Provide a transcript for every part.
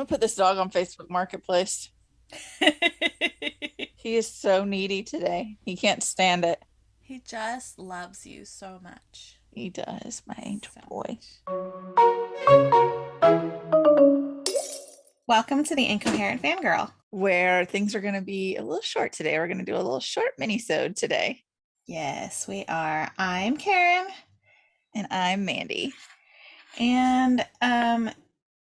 gonna put this dog on Facebook Marketplace. He is so needy today. He can't stand it. He just loves you so much. He does, my angel So boy. much. Welcome to the Incoherent Fangirl. Where things are gonna be a little short today. We're gonna do a little short mini-sode today. Yes, we are. I'm Karin, And I'm Mandy. and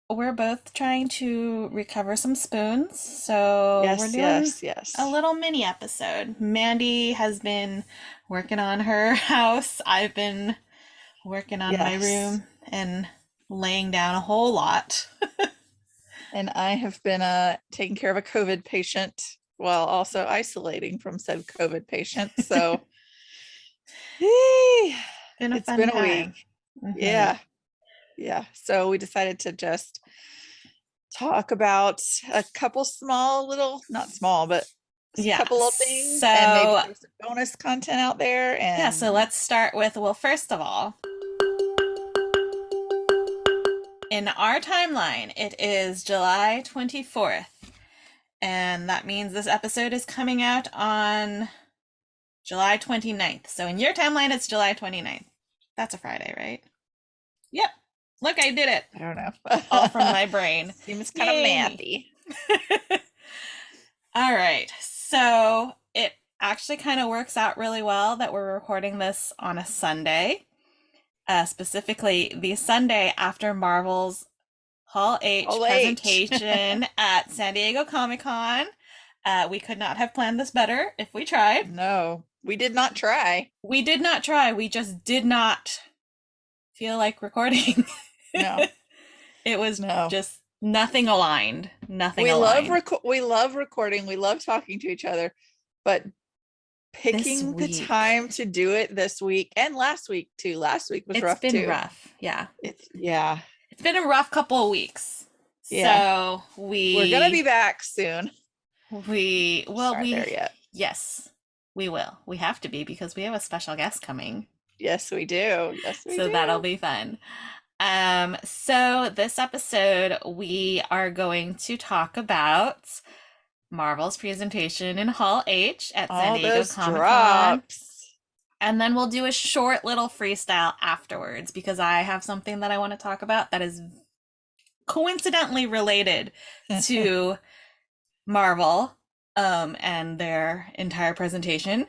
we're both trying to recover some spoons. So we're Yes, doing yes, a yes. little mini episode. Mandy has been working on her house. I've been working on my Yes. room and laying down a whole lot. And I have been taking care of a COVID patient while also isolating from said COVID patient. So Been a it's fun been a week. time. Hmm. Yeah. Yeah. So we decided to just talk about a couple small little, not small, but a Yeah. couple of things and maybe So throw some bonus content out there. yeah, so And let's start with, well, first of all, in our timeline, it is July 24th, and that means this episode is coming out on July 29th. So in your timeline, it's July 29th. That's a Friday, right? Yep. Look, I did it. I don't All from know. my brain. Seems kind of Yay, me. mathy. All right. So it actually kind of works out really well that we're recording this on a Sunday, specifically the Sunday after Marvel's Hall H All H. presentation at San Diego Comic-Con. We could not have planned this better if we tried. No, we did not try. We did not try. We just did not feel like recording. No, It was no. just nothing aligned. Nothing aligned. We love recording. We love talking to each other, but This picking the week, time to do it this week and last week too. Last week was it's rough been too. rough. Yeah. It's yeah, It's been a rough couple of weeks. yeah. So We're gonna be back soon. Just well, aren't there yet. yes, we will. We have to be because we have a special guest coming. Yes, we do. Yes, we So that'll do. be fun. So this episode, we are going to talk about Marvel's presentation in Hall H at San All Diego those Comic-Con. drops. And then we'll do a short little freestyle afterwards because I have something that I want to talk about that is coincidentally related to Marvel and their entire presentation.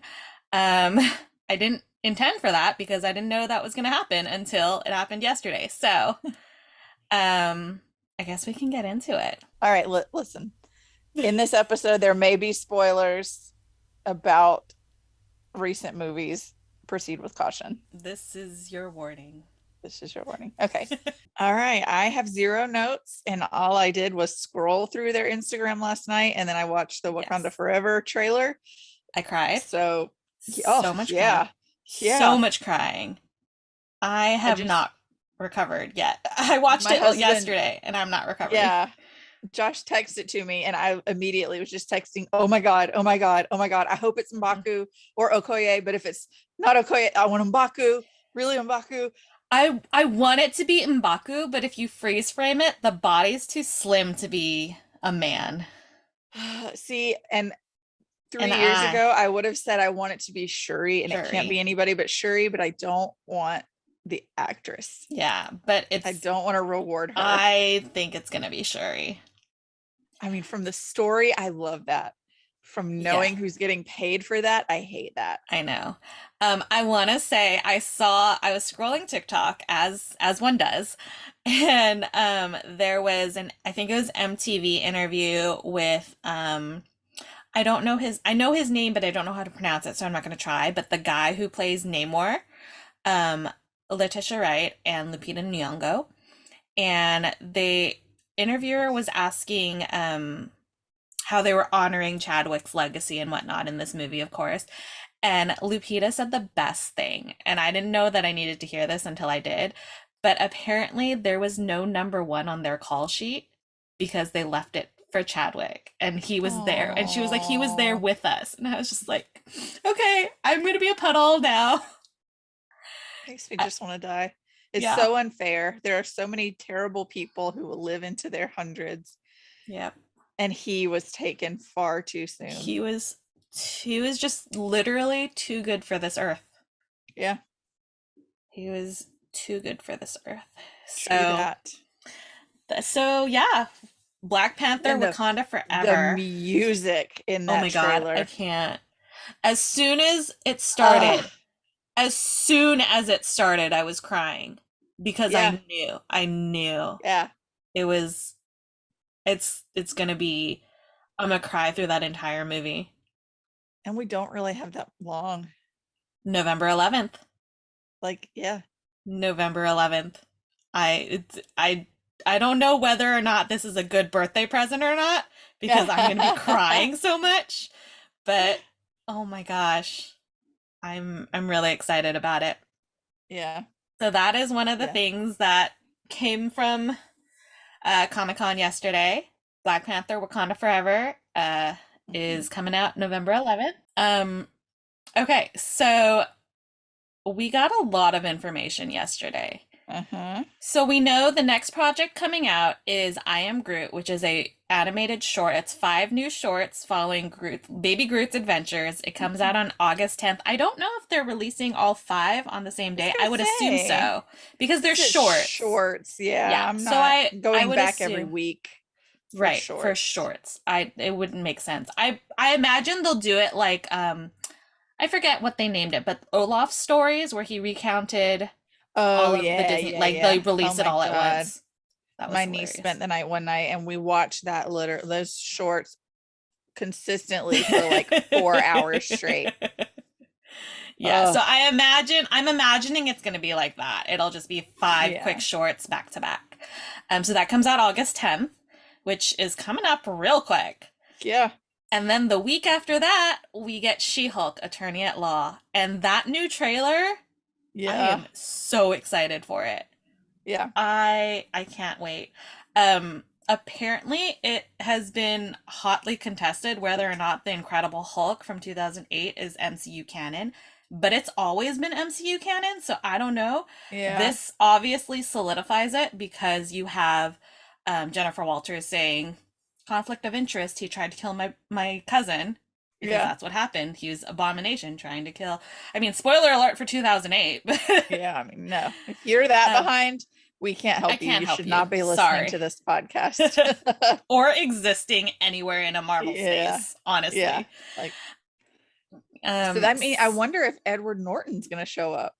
I didn't intend for that because I didn't know that was going to happen until it happened yesterday. So, I guess we can get into it. All right, listen. In this episode, there may be spoilers about recent movies. Proceed with caution. This is your warning. This is your warning. Okay. All right. I have zero notes, and all I did was scroll through their Instagram last night, and then I watched the Wakanda Yes. Forever trailer. I cried. So, oh So much crying. yeah, So yeah. much crying. I I have just not recovered yet. I watched my it husband, yesterday and I'm not recovering. yeah. Josh texted to me, and I immediately was just texting, "Oh my god, oh my god, oh my god! I hope it's Mhm. M'Baku or Okoye, but if it's not Okoye, I want M'Baku, really M'Baku." I want it to be M'Baku, but if you freeze frame it, the body's too slim to be a man. See, and And 3 years ago, I would have said I want it to be Shuri, and it can't Shuri. be anybody but Shuri, but I don't want the actress. Yeah, but I it's don't want to reward her. I think it's gonna be Shuri. I mean, from the story, I love that. From Yeah, knowing who's getting paid for that, I hate that. I know. I want to say I was scrolling TikTok as one does, and there was an I think it was MTV interview with I know his name, but I don't know how to pronounce it, so I'm not going to try. But the guy who plays Namor, um, Letitia Wright and Lupita Nyong'o, and the interviewer was asking how they were honoring Chadwick's legacy and whatnot in this movie, of course. And Lupita said the best thing, and I didn't know that I needed to hear this until I did. But apparently, there was no number one on their call sheet because they left it for Chadwick, and he was there. And she was like, he was there Oh, with us, and I was just like, okay, I'm gonna be a puddle now. makes me Uh, just want to die. It's yeah, so unfair. There are so many terrible people who will live into their hundreds, Yep. and he was taken far too soon. He was he was just literally too good for this earth. Yeah, He was too good for this earth. true So that. so yeah, Black Panther And Wakanda the Forever. music in Oh that my God, I trailer. can't. As soon as it Uh started, as soon as it started, I was crying because yeah, I knew yeah. it was it's gonna be I'm gonna cry through that entire movie. And we don't really have that long. November 11th. Like, yeah. November 11th. I it's I don't know whether or not this is a good birthday present or not because I'm going to be crying so much, but oh my gosh. I'm really excited about it. Yeah, So that is one of the yeah. things that came from Comic-Con yesterday. Black Panther Wakanda Forever Mhm. is coming out November 11th. Okay, so we got a lot of information yesterday. Uh-huh. So we know the next project coming out is I Am Groot, which is a animated short. It's 5 new shorts following Baby Groot's adventures. It comes out Mhm. on August 10th. I don't know if they're releasing all 5 on the same I was day. gonna I would assume say, so because they're because it's shorts. shorts. Yeah. Yeah, I'm So not I going would back every assume week for right for shorts. shorts. I it wouldn't make sense. I imagine they'll do it like I forget what they named it, but Olaf's stories where he recounted Oh all of the yeah, Disney, yeah, like they yeah. Oh released it my all at God. once. That was My niece spent hilarious. the night one night and we watched those shorts consistently for like 4 hours straight. Yeah, Oh, so I'm imagining it's going to be like that. It'll just be 5 quick yeah. shorts back to back. So that comes out August 10th, which is coming up real quick. Yeah. And then the week after that, we get She-Hulk, Attorney at Law. And that new trailer, I Yeah. am so excited for it. Yeah. I can't wait. Apparently it has been hotly contested whether or not the Incredible Hulk from 2008 is MCU canon, but it's always been MCU canon, so I don't know. Yeah. This obviously solidifies it because you have Jennifer Walters saying conflict of interest. He tried to kill my cousin because Yeah. that's what happened. He was Abomination trying to kill. I mean, spoiler alert for 2008. Yeah. I mean, no. If you're that um, behind, we can't I help you. can't You help should you. not be listening Sorry. to this podcast. Or existing anywhere in a Marvel Yeah. space, Yeah. honestly. Like, so Um, that means I wonder if Edward Norton's gonna show up.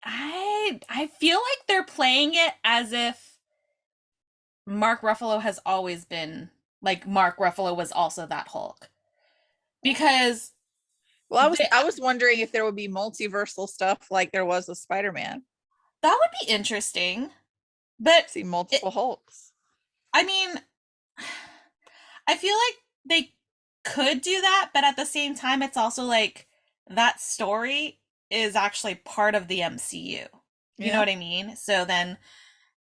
I feel like they're playing it as if Mark Ruffalo has always been like Mark Ruffalo was also that Hulk because Well, they, I was wondering if there would be multiversal stuff like there was with Spider-Man. that would be interesting. But See it, multiple Hulks. I mean, I feel like they could do that, but at the same time, it's also like that story is actually part of the MCU. You know Yeah. what I mean? So then,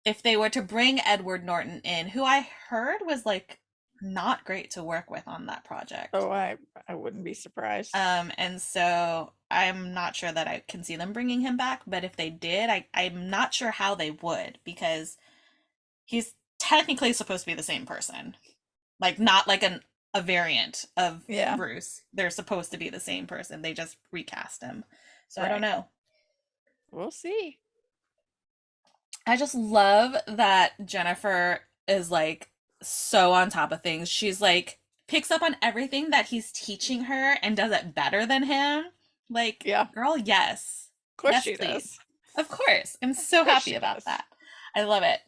if they were to bring Edward Norton in, who I heard was like not great to work with on that project, Oh, I wouldn't be surprised. and so I'm not sure that I can see them bringing him back. But if they did, I'm not sure how they would because he's technically supposed to be the same person. Like not like a variant of Yeah. Bruce. They're supposed to be the same person. They just recast him. So I don't Right. know. We'll see. I just love that Jennifer is like so on top of things. She's like picks up on everything that he's teaching her and does it better than him. Like, Yeah. girl, yes. Of course Yes, she does. please. Of course. I'm Of so course happy she about does. that. I love it.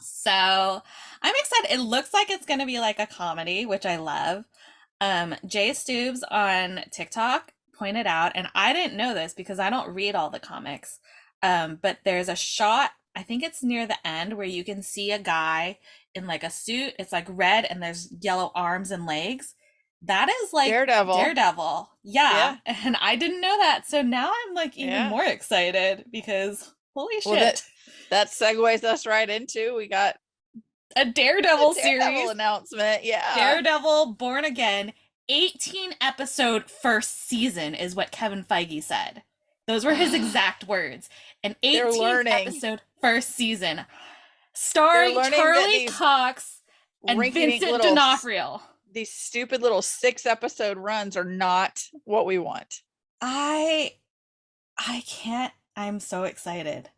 So I'm excited. It looks like it's going to be like a comedy, which I love. Jay Stoobs on TikTok pointed out, and I didn't know this because I don't read all the comics. But there's a shot, I think it's near the end, where you can see a guy in like a suit. It's like red and there's yellow arms and legs. That is like Daredevil. Daredevil. Yeah. Yeah. And I didn't know that. So now I'm like even Yeah. more excited because holy Well, shit. that segues us right into we got A the Daredevil Daredevil series. announcement. Yeah. Daredevil Born Again, 18 episode first season is what Kevin Feige said. Those were his exact words. An They're 18 learning. episode first season. They're starring learning that Charlie these Cox and rinky-dink Vincent little, D'Onofrio. these stupid little 6 episode runs are not what we want. I I can't. I'm so excited.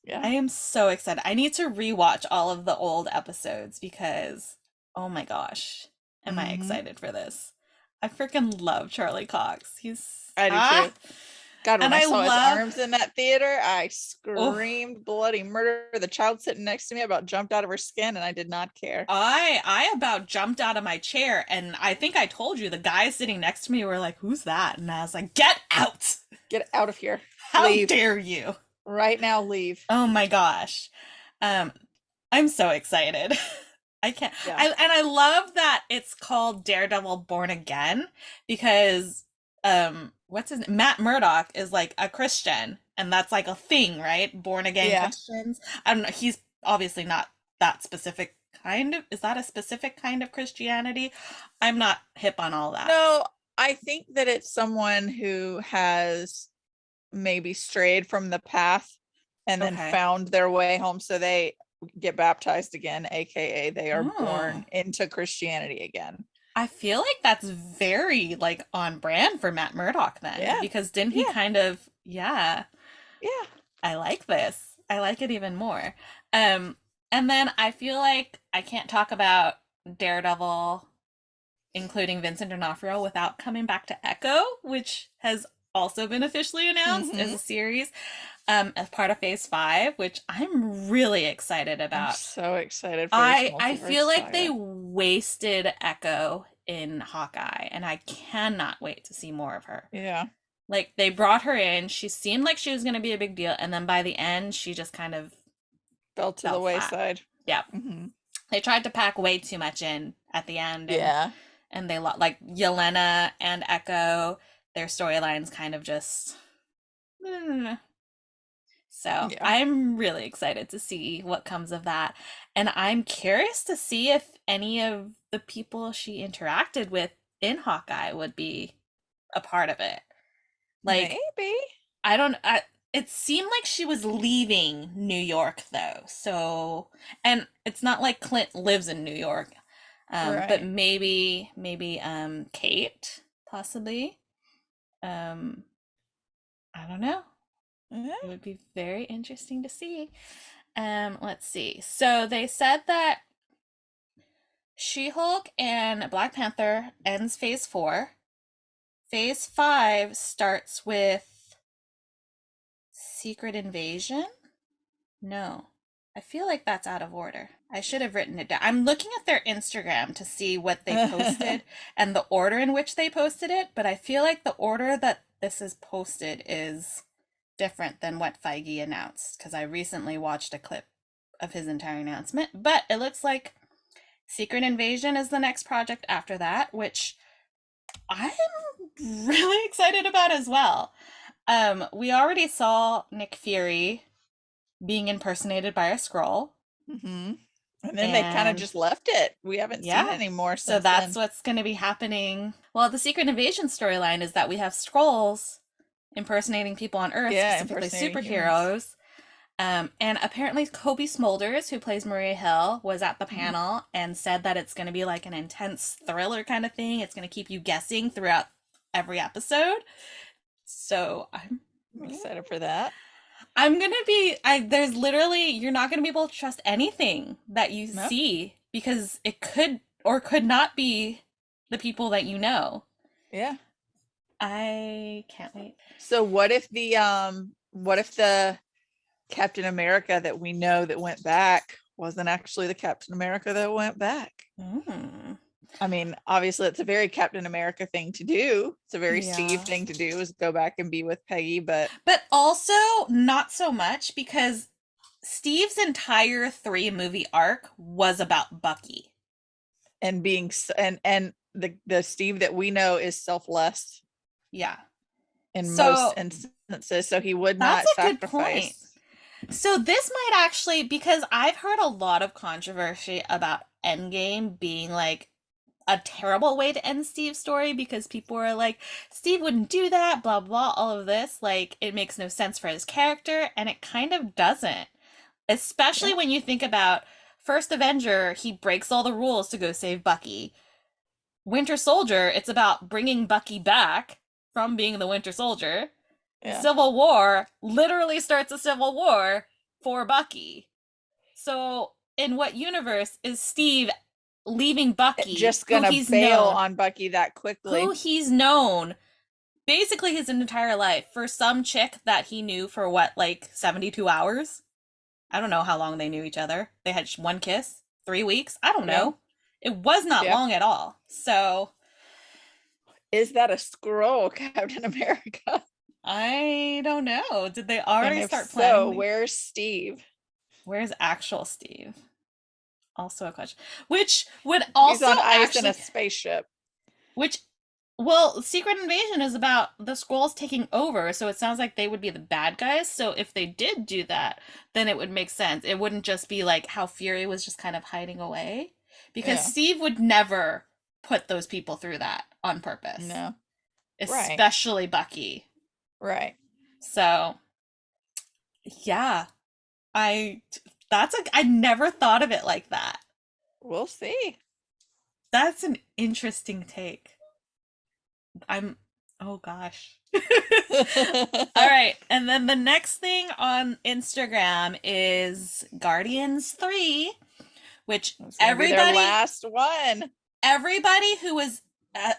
Yeah. I am so excited. I need to rewatch all of the old episodes because, oh my gosh, am I Hmm. excited for this? I freaking love Charlie Cox. He's I do too. God, when and I I saw his love arms in that theater, I oh, screamed bloody murder. The child sitting next to me about jumped out of her skin, and I did not care. I about jumped out of my chair, and I think I told you the guys sitting next to me were like, "Who's that?" And I was like, "Get out! Get out of here. How Leave. dare you!" Right now, leave. Oh my gosh. Um, I'm so excited. I can't. Yeah. I love that it's called Daredevil Born Again because what's his name? Matt Murdock is like a Christian and that's like a thing, right? Born again Yeah. Christians. I don't know. He's obviously not that specific kind of. Is that a specific kind of Christianity? I'm not hip on all that. No, I think that it's someone who has maybe strayed from the path and then Okay. found their way home. So they get baptized again, aka they are born Oh. into Christianity again. I feel like that's very like on brand for Matt Murdock then, Yeah. because didn't he Yeah. kind of, yeah, Yeah. I like this. I like it even more. Um, and then I feel like I can't talk about Daredevil, including Vincent D'Onofrio, without coming back to Echo, which has also been officially announced as Hmm. a series, as part of Phase 5, which I'm really excited I'm about. so excited for this I feel multiverse like they saga. wasted Echo in Hawkeye, and I cannot wait to see more of her. Yeah. Like they brought her in, she seemed like she was going to be a big deal, and then by the end, she just kind of Fell to fell the flat. wayside. Yeah, Hmm. they tried to pack way too much in at the end, Yeah. and they like Yelena and Echo, their storylines kind of just. So Yeah. I'm really excited to see what comes of that. And I'm curious to see if any of the people she interacted with in Hawkeye would be a part of it. Like, Maybe. I don't, it seemed like she was leaving New York though. So, and it's not like Clint lives in New York. But Right. maybe Kate, possibly. Um, I don't know. Yeah. It would be very interesting to see. Let's see. So they said that She-Hulk and Black Panther ends phase 4. Phase 5 starts with Secret Invasion? No. I feel like that's out of order. I should have written it down. I'm looking at their Instagram to see what they posted and the order in which they posted it, but I feel like the order that this is posted is different than what Feige announced because I recently watched a clip of his entire announcement. But it looks like Secret Invasion is the next project after that, which I'm really excited about as well. We already saw Nick Fury being impersonated by a scroll, Hmm. And then they kind of and just left it. We haven't seen yeah, any more so since that's then. what's going to be happening. Well, the Secret Invasion storyline is that we have scrolls impersonating people on Earth, Yeah, specifically impersonating humans. superheroes. And apparently, Kobe Smulders, who plays Maria Hill, was at the Mhm. panel and said that it's going to be like an intense thriller kind of thing. It's going to keep you guessing throughout every episode. So I'm excited for that. I'm gonna be. There's literally you're not gonna be able to trust anything that you No? see because it could or could not be the people that you know. Yeah. I can't wait. So what if the Captain America that we know that went back wasn't actually the Captain America that went back? Mm. I mean, obviously it's a very Captain America thing to do. It's a very Steve Yeah. thing to do, is go back and be with Peggy, but But also not so much because Steve's entire 3 movie arc was about Bucky. and being and the Steve that we know is selfless Yeah. in most So instances, so he would that's not a good point. sacrifice. So this might actually because I've heard a lot of controversy about Endgame being like a terrible way to end Steve's story because people are like, Steve wouldn't do that, blah blah, all of this. Like it makes no sense for his character, and it kind of doesn't. Especially Yeah. when you think about First Avenger, he breaks all the rules to go save Bucky. Winter Soldier, it's about bringing Bucky back from being the Winter Soldier. Yeah. Civil War literally starts a civil war for Bucky. So, in what universe is Steve leaving Bucky, Just gonna bail on Bucky that who quickly. he's known basically his entire life for some chick that he knew for what, like 72 hours? I don't know how long they knew each other. They had one kiss, 3 weeks. I don't Yeah. know. It was not Yeah. long at all. So Is that a scroll, Captain America? I don't know. Did they And already if start so, planning the? where's Steve? Where's actual Steve? Also a question. Which would He's also on ice in a actually, spaceship. which, well, Secret Invasion is about the Skrulls taking over, so it sounds like they would be the bad guys. So if they did do that, then it would make sense. It wouldn't just be like how Fury was just kind of hiding away, because Yeah. Steve would never put those people through that on purpose, No. Right. especially Bucky. Right. So, yeah, I that's a I never thought of it like that. We'll see. That's an interesting take. I'm oh gosh. All right, and then the next thing on Instagram is Guardians 3, which It's gonna be their last one. everybody who was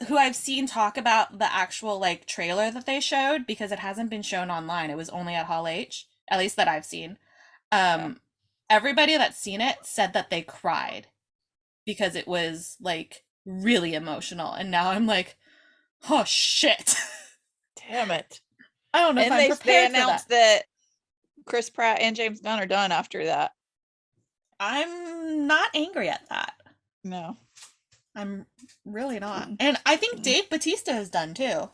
who I've seen talk about the actual like trailer that they showed, because it hasn't been shown online. It was only at Hall H, at least that I've seen. Yeah. Um Everybody that's seen it said that they cried because it was like really emotional, and now I'm like, "Oh shit." Damn it. I don't know if And I'm they prepared for that. announced that Chris Pratt and James Gunn are done after that. I'm not angry at that. No. I'm really not. And I think Dave Batista is done too.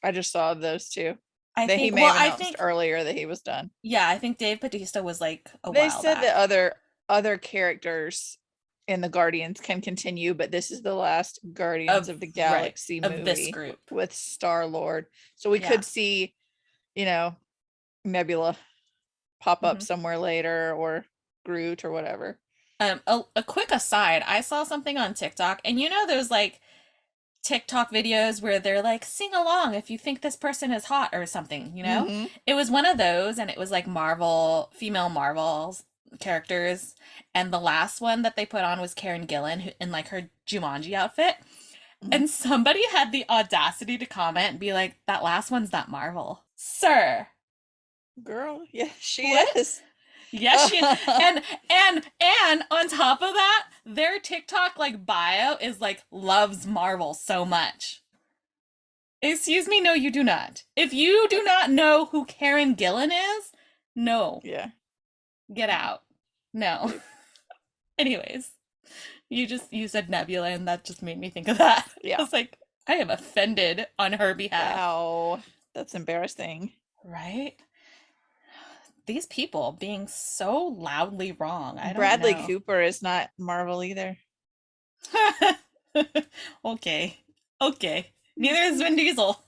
I just saw those two. I That he think, may well, have I announced think, earlier that he was done. yeah, I think Dave Batista was like a They while said that back. other characters in the Guardians can continue, but this is the last Guardians Of, of the right, Galaxy of this movie group. with Star-Lord. So we Yeah. could see, you know, Nebula pop up Hmm. somewhere later, or Groot or whatever. A quick aside, I saw something on TikTok, and there's like TikTok videos where they're like, sing along if you think this person is hot or something, you know? Mm-hmm. It was one of those, and it was like female Marvel's characters. And the last one that they put on was Karen Gillan in like her Jumanji outfit. Mm-hmm. And somebody had the audacity to comment and be like, that last one's not Marvel. Sir, Girl, yeah, she what? is. Yes, she and on top of that, their TikTok like bio is like loves Marvel so much. Excuse me, no, you do not. If you do not know who Karen Gillan is, no, Yeah. get out. No. Yep. Anyways, you said Nebula, and that just made me think of that. I Yeah. was like, I am offended on her behalf. Wow. That's embarrassing. Right? These people being so loudly wrong. I don't Bradley know. Cooper is not Marvel either. Okay. Okay. Neither is Vin Diesel.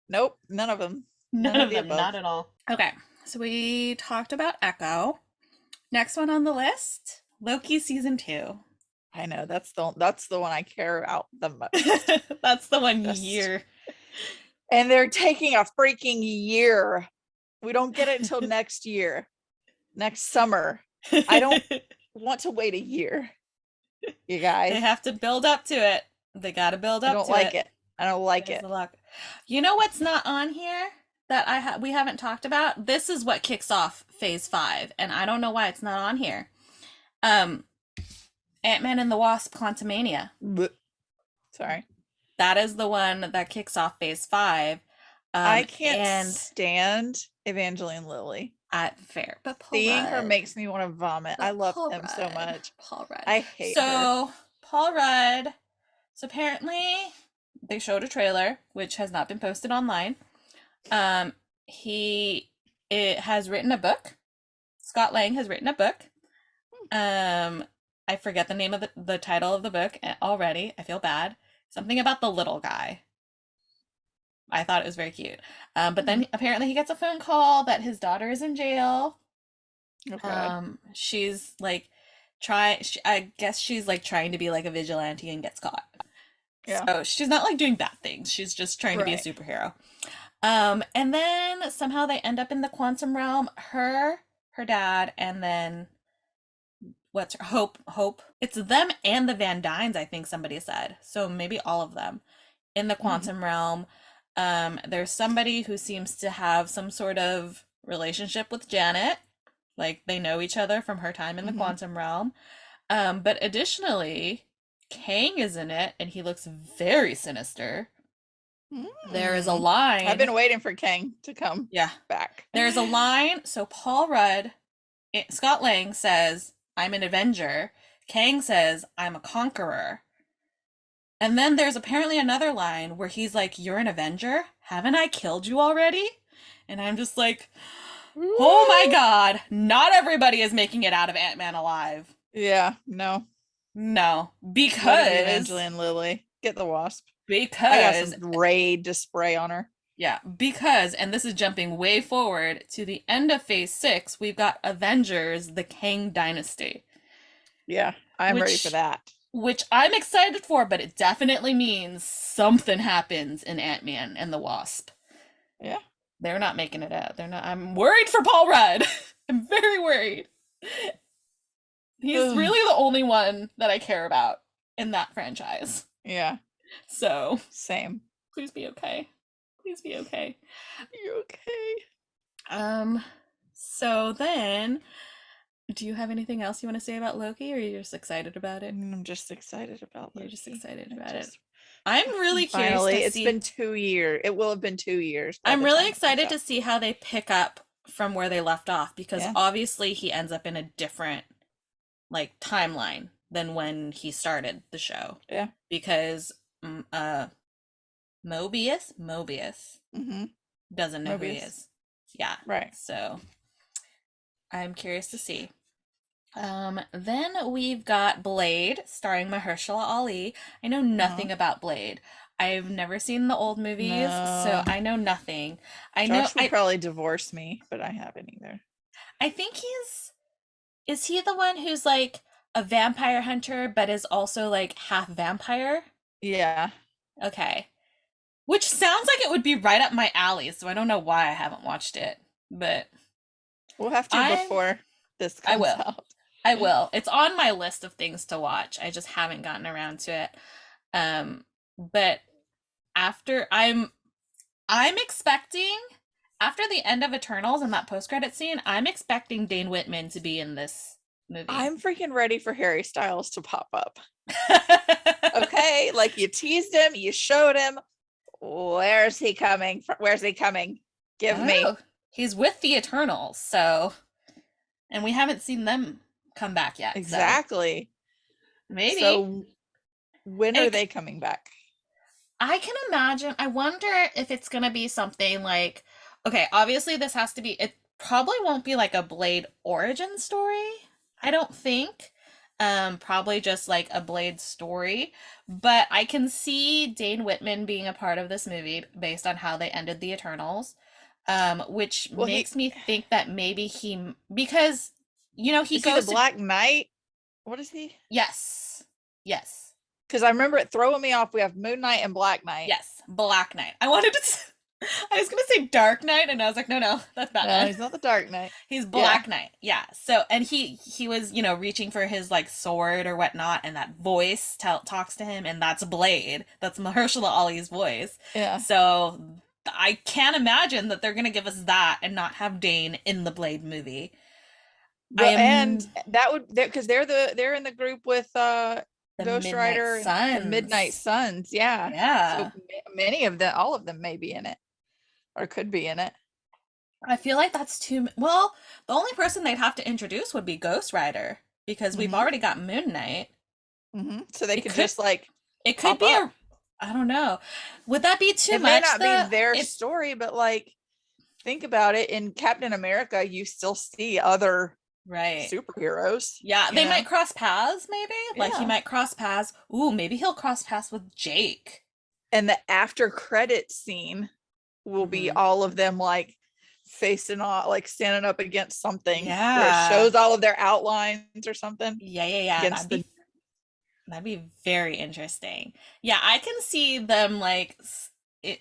Nope, none of them. None None of of the them, above. not at all. Okay. So we talked about Echo. Next one on the list, Loki season 2. I know that's the one I care about the most. That's the one Just year. and they're taking a freaking year. We don't get it until next year, next summer. I don't want to wait a year, you They guys. have to build up to it. They got to build I up don't to like it. it. I don't like There's it. the luck. You know what's not on here that we haven't talked about? This is what kicks off Phase 5, and I don't know why it's not on here. Um, Ant-Man and the Wasp: Quantumania. Blech. Sorry. That is the one that kicks off Phase 5. I can't And stand Evangeline Lilly. fair, but Paul Seeing her Rudd. makes me want to vomit. I But love Paul him so Rudd. much. Paul Rudd. I hate her. So, Paul Rudd. So apparently they showed a trailer, which has not been posted online. He it has written a book. Scott Lang has written a book. I forget the name of the title of the book already. I feel bad. Something about the little guy. I thought it was very cute. But then apparently he gets a phone call that his daughter is in jail. Okay. She's like I guess she's like trying to be like a vigilante and gets caught. Yeah. So she's not like doing bad things. She's just trying to be a Right. superhero. And then somehow they end up in the quantum realm. Her dad, and then what's her Hope. It's them and the Van Dynes, I think somebody said. So maybe all of them in the Mhm. quantum realm. There's somebody who seems to have some sort of relationship with Janet. Like they know each other from her time in the Mhm. quantum realm. But additionally, Kang is in it and he looks very sinister. There is a Mm. I've line. been waiting for Kang to come Yeah. back. There's a line. So Paul Rudd, Scott Lang says, I'm an Avenger. Kang says, I'm a conqueror. And then there's apparently another line where he's like, You're an Avenger? Haven't I killed you already? And I'm just like, oh my Woo! god, not everybody is making it out of Ant-Man alive. Yeah, no. No, Let it be because Evangeline Lilly. Get the wasp. I got because some Raid to spray on her. yeah, because and this is jumping way forward to the end of Phase 6, we've got Avengers: The Kang Dynasty, Yeah, I'm ready for which that. which I'm excited for, but it definitely means something happens in Ant-Man and the Wasp. Yeah. They're not making it out. They're not. I'm worried for Paul Rudd. I'm very worried. He's Ugh. really the only one that I care about in that franchise. Yeah, So, same. please be okay. Please be okay. You okay? Um, so then, do you have anything else you want to say about Loki, or are you just excited about it? I'm just excited about You're just Loki. excited I about it. just I'm really curious finally, to it's see. been 2 years. It will have been 2 years by I'm the really time it comes excited out. to see how they pick up from where they left off because Yeah, obviously he ends up in a different like timeline than when he started the show yeah. because mm, uh Mobius Mm-hmm. doesn't know who he Mobius. is. Yeah. Right. So I'm curious to see. Then we've got Blade, starring Mahershala Ali. I know Uh-huh. nothing about Blade. I've never seen the old movies, so No. I know nothing. I know Josh would probably divorce me, but I haven't either. I think is he the one who's like a vampire hunter but is also like half vampire? Yeah. Okay. Which sounds like it would be right up my alley, so I don't know why I haven't watched it. But We'll have to I before this I comes will. out. I will. It's on my list of things to watch. I just haven't gotten around to it. But after I'm expecting after the end of Eternals and that post-credit scene, I'm expecting Dane Whitman to be in this movie. I'm freaking ready for Harry Styles to pop up. Okay, like you teased him, you showed him. Where's he coming from? Where's he coming? I Give don't me. know. He's with the Eternals, so and we haven't seen them come back yet, so Exactly. maybe. So when are It, they coming back? I can imagine. I wonder if it's gonna be something like, okay, obviously this has to be. It probably won't be like a Blade origin story. I don't think. Probably just like a Blade story. But I can see Dane Whitman being a part of this movie based on how they ended the Eternals. Which Well, makes me think that maybe because he is he the goes to Black Knight? What is he? yes, yes. Because I remember it throwing me off. We have Moon Knight and Black Knight. Yes, Black Knight. I was gonna say Dark Knight, and I was like, no, no, that's No, Batman. he's not the Dark Knight. He's Yeah. Black Knight. Yeah. So, and he was reaching for his like sword or whatnot, and that voice talks to him, and that's Blade. That's Mahershala Ali's voice. Yeah. So I can't imagine that they're gonna give us that and not have Dane in the Blade movie. I But and am that would because they're in the group with the Ghost Midnight Rider and the Midnight Suns. Suns. Yeah. So Yeah. many of them, all of them may be in it or could be in it. I feel like that's too well, the only person they'd have to introduce would be Ghost Rider because we've Hmm. already got Moon Knight. So they It could could just like it could pop be up. I don't know. Would that be too It may much not be though? their It story, but like think about it. In Captain America, you still see other right. superheroes, Yeah, you they know? might cross paths maybe. Like he Yeah. might cross paths. Ooh, maybe he'll cross paths with Jake. And the after credit scene will be Hmm. all of them like facing off, like standing up against something where it Yeah. shows all of their outlines or something Yeah. against the. That'd be very interesting. Yeah, I can see them like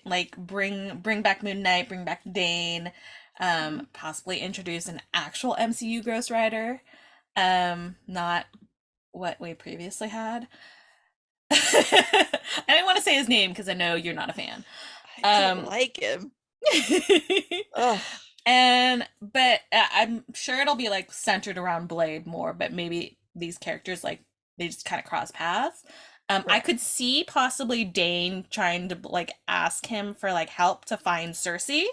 like bring back Moon Knight, bring back Dane, possibly introduce an actual MCU Ghost Rider, not what we previously had. I didn't want to say his name because I know you're not a fan. I don't Um, like him. Ugh. but I'm sure it'll be like centered around Blade more, but maybe these characters like they just kind of cross paths. I Right. could see possibly Dane trying to like ask him for like help to find Cersei.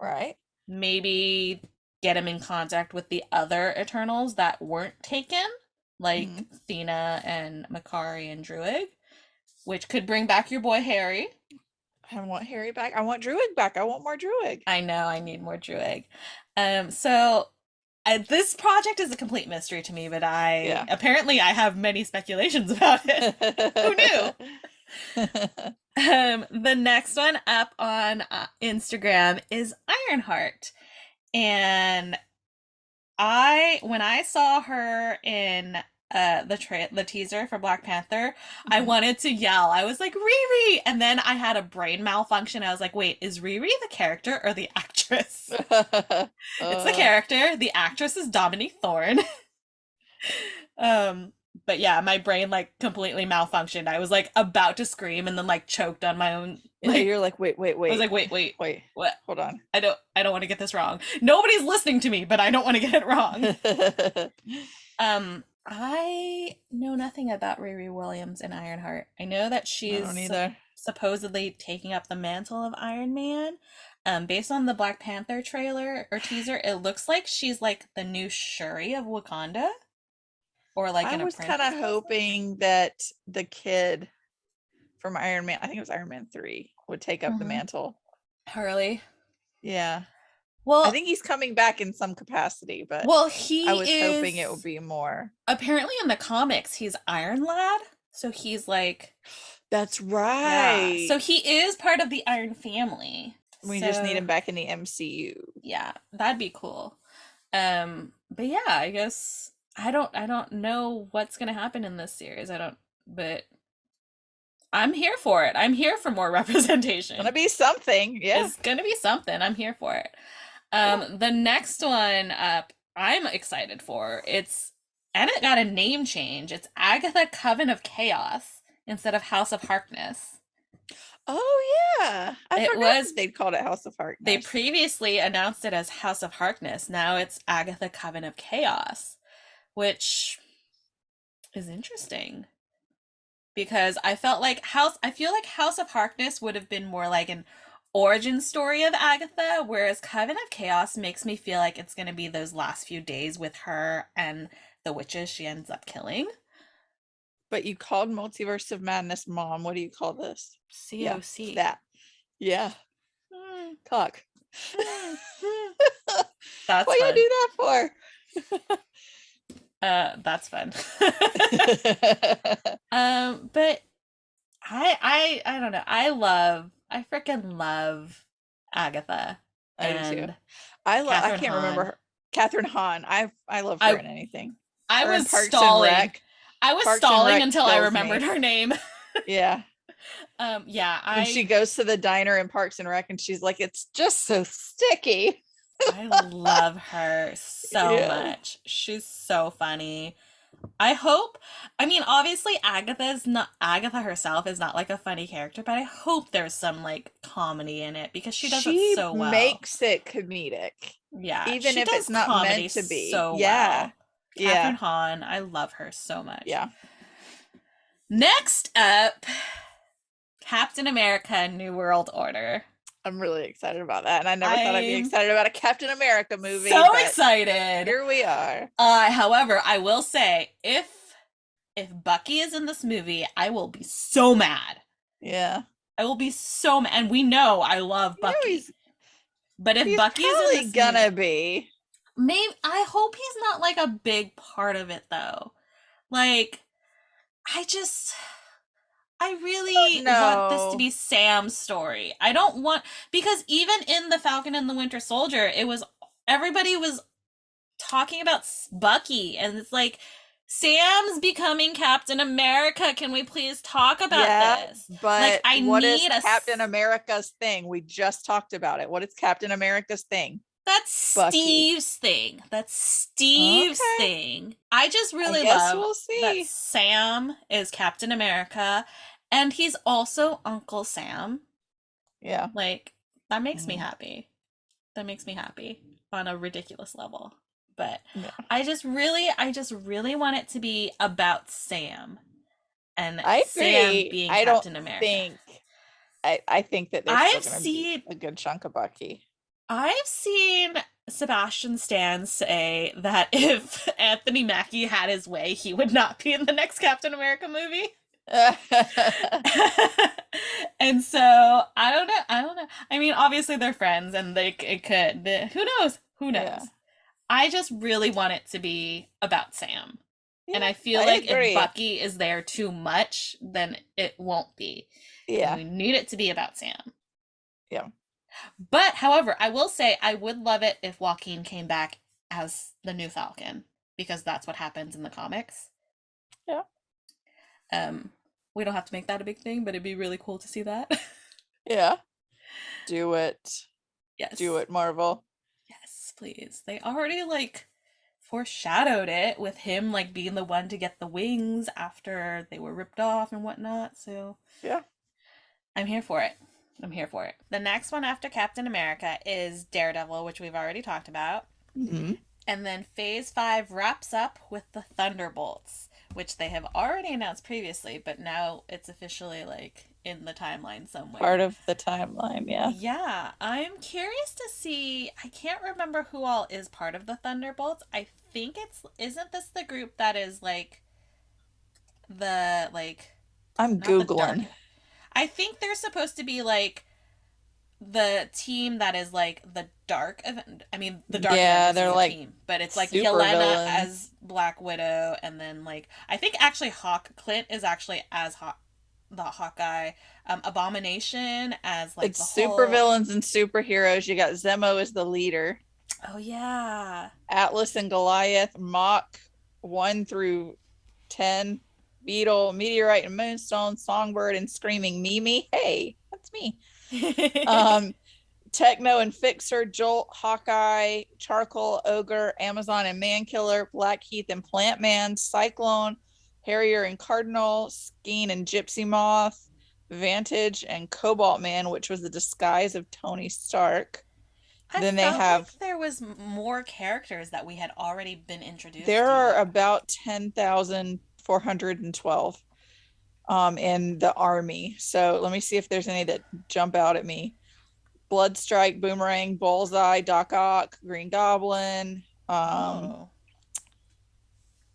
Right. Maybe get him in contact with the other Eternals that weren't taken, like Mhm. Thena and Makari and Druig, which could bring back your boy Harry. I want Harry back. I want Druid back. I want more Druid. I know I need more Druig. This project is a complete mystery to me, but Yeah. I have many speculations about it. Who knew? The next one up on Instagram is Ironheart, and when I saw her in the teaser for Black Panther, I Mhm. wanted to yell. I was like Riri, and then I had a brain malfunction. I was like, wait, is Riri the character or the actress? It's the uh, character. The actress is Dominique Thorne. um, but yeah, my brain like completely malfunctioned. I was like about to scream and then like choked on my own. yeah, Like you're like, wait, wait, I was wait, like, wait, wait, what? hold on. I don't want to get this wrong. Nobody's listening to me, but I don't want to get it wrong. I know nothing about Riri Williams in Ironheart. I know that I don't she's either. supposedly taking up the mantle of Iron Man. Based on the Black Panther trailer or teaser, it looks like she's like the new Shuri of Wakanda, or like I an was kind apprentice, of possibly. hoping that the kid from Iron Man, I think it was Iron Man 3, would take up the Mm-hmm. mantle. Hurley. Yeah. I Well, think he's coming back in some capacity, but well, I he was hoping it would is be more. apparently in the comics. He's Iron Lad, so he's like, That's yeah. right. So he is part of the Iron family. We just need So him back in the MCU. yeah, that'd be cool. But yeah, I guess I don't know what's gonna happen in this series. I don't, but I'm here for it. I'm here for more Gonna representation. be something. Yeah. It's gonna be something. I'm here for it. Yeah. The next one up, I'm excited for. And it got a name change. It's Agatha Coven of Chaos instead of House of Harkness. Oh yeah. I It forgot was that they'd called it House of They Harkness. previously announced it as House of Harkness. Now it's Agatha Coven of Chaos, which is interesting because I feel like House of Harkness would have been more like an origin story of Agatha, whereas Coven of Chaos makes me feel like it's going to be those last few days with her and the witches she ends up killing. But you called Multiverse of Madness Mom. What do you call this? Yeah, COC. that. Yeah. Hmm, Cock. hmm, hmm. That's What you fun. do that for? That's fun. But I don't know. I freaking love Agatha I do too. and I Catherine can't remember Hahn. her. Catherine Hahn. I love her I in anything. I Her in was Parks and stalling. Rec. I was Parks and stalling Rec until I kills remembered me. her name. Yeah. Yeah, When she goes to the diner in Parks and Rec and she's like, it's just so sticky. I love her so Yeah. much. She's so funny. I hope, I mean, obviously Agatha herself is not like a funny character, but I hope there's some like comedy in it because she does it She so well. makes it comedic, Yeah, even she if does it's not comedy meant to be. so Yeah. well. Yeah. Catherine Hahn, I love her so much. Yeah. Next up, Captain America New World Order. I'm really excited about that. And I never thought I'd be I'm excited about a Captain America movie, so but excited. here we are. However, I will say if Bucky is in this movie, I will be so mad. Yeah. I will be so mad. And we know I love You know Bucky. But if he's Bucky is in probably this gonna movie, be. maybe I hope he's not like a big part of it though. Like I just I really want this to No. be Sam's story. I don't want, because even in The Falcon and the Winter Soldier, it was, everybody was talking about Bucky, and it's like, Sam's becoming Captain America. Can we please talk about Yeah, this? Like, but I what is need a Captain America's thing? We just talked about it. What is Captain America's thing? That's Bucky. Steve's thing. That's Steve's Okay. thing. I just I really guess love we'll that see. Sam is Captain America and he's also Uncle Sam. Yeah. Like, that makes me Mm, happy. That makes me happy on a ridiculous level. But yeah. I just really want it to be about Sam and I Sam agree. being I don't Captain America. think I think that there's still I've gonna be seen a good chunk of Bucky. I've seen Sebastian Stan say that if Anthony Mackie had his way, he would not be in the next Captain America movie. And so I don't know. I don't know. I mean, obviously they're friends, and it could. Who knows? Who Yeah. knows? I just really want it to be about Sam, and Yeah, I feel I like if agree. Bucky is there too much, then it won't be, and Yeah. we need it to be about Sam. Yeah. But however, I will say I would love it if Joaquin came back as the new Falcon because that's what happens in the comics. Yeah. Um, we don't have to make that a big thing, but it'd be really cool to see that. Yeah. Do it. Do Yes. it, Marvel. Yes, please. They already like foreshadowed it with him like being the one to get the wings after they were ripped off and whatnot. So Yeah. I'm here for it. I'm here for it. The next one after Captain America is Daredevil, which we've already talked about. Mhm. And then Phase 5 wraps up with the Thunderbolts, which they have already announced previously, but now it's officially like in the timeline Part somewhere. of the timeline, yeah. Yeah, I'm curious to see. I can't remember who all is part of the Thunderbolts. I think isn't this the group that is like the like I'm not the dark. Googling. I think they're supposed to be like the team that is like the Dark Event. I mean, the Dark Yeah, Avengers they're is a like team, but it's like super Helena villains. as Black Widow, and then like I think actually Hawk Clint is actually as the Hawkeye, Abomination as like It's the super Hulk. villains and superheroes. You got Zemo as the leader. Oh yeah, Atlas and Goliath, Mach 1 through 10, Beetle, Meteorite and Moonstone, Songbird and Screaming Mimi. Hey, that's me. Um, Techno and Fixer, Jolt, Hawkeye, Charcoal, Ogre, Amazon and Mankiller, Blackheath and Plant Man, Cyclone, Harrier and Cardinal, Skeen and Gypsy Moth, Vantage and Cobalt Man, which was the disguise of Tony Stark. I Then they felt have like there was more characters that we had already been introduced there to are though. about 10,412 in the army. So let me see if there's any that jump out at me. Bloodstrike, Boomerang, Bullseye, Doc Ock, Green Goblin. Oh.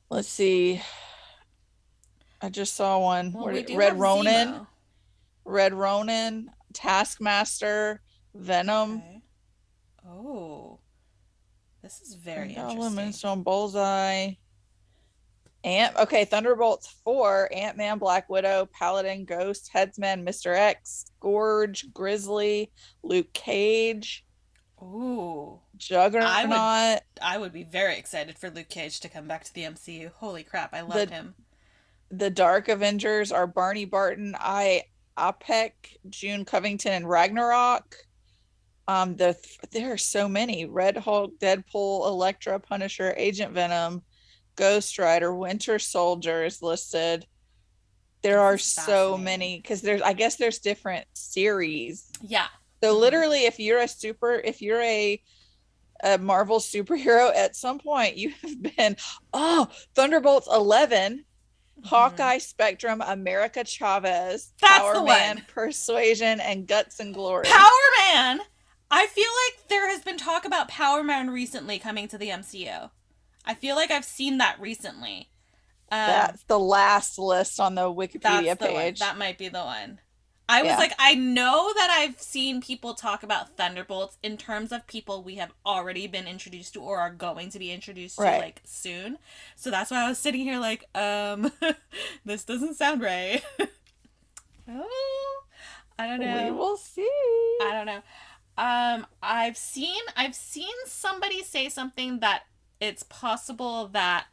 Let's see. I just saw one. Well, we do Red have Ronin, Zemo. Red Ronin, Taskmaster, Venom, Okay. Oh. This is Green very Goblin, interesting. Moonstone, Bullseye. Okay, Thunderbolts 4, Ant-Man, Black Widow, Paladin, Ghost, Headsman, Mr. X, Scourge, Grizzly, Luke Cage, Ooh. I would Juggernaut, I would be very excited for Luke Cage to come back to the MCU. Holy crap, I love the him. the Dark Avengers are Barney Barton, Apec, June Covington, and Ragnarok. There are so many: Red Hulk, Deadpool, Elektra, Punisher, Agent Venom, Ghost Rider, Winter Soldier is listed. There This are is so fascinating. many because I guess there's different series. Yeah. So Mm-hmm. literally, if you're a Marvel superhero, at some point you have been, oh, Thunderbolts 11, Mm-hmm. Hawkeye, Spectrum, America Chavez, That's Power the one. Man, Persuasion, and Guts and Glory. Power Man. I feel like there has been talk about Power Man recently coming to the MCU. I feel like I've seen that recently. Um, That's the last list on the That's Wikipedia the one. page. That might be the one. I was Yeah, like, I know that I've seen people talk about Thunderbolts in terms of people we have already been introduced to or are going to be introduced to right. like soon. So that's why I was sitting here like, this doesn't sound right. Oh, I don't We know. will I see. don't know. I've seen somebody say something that it's possible that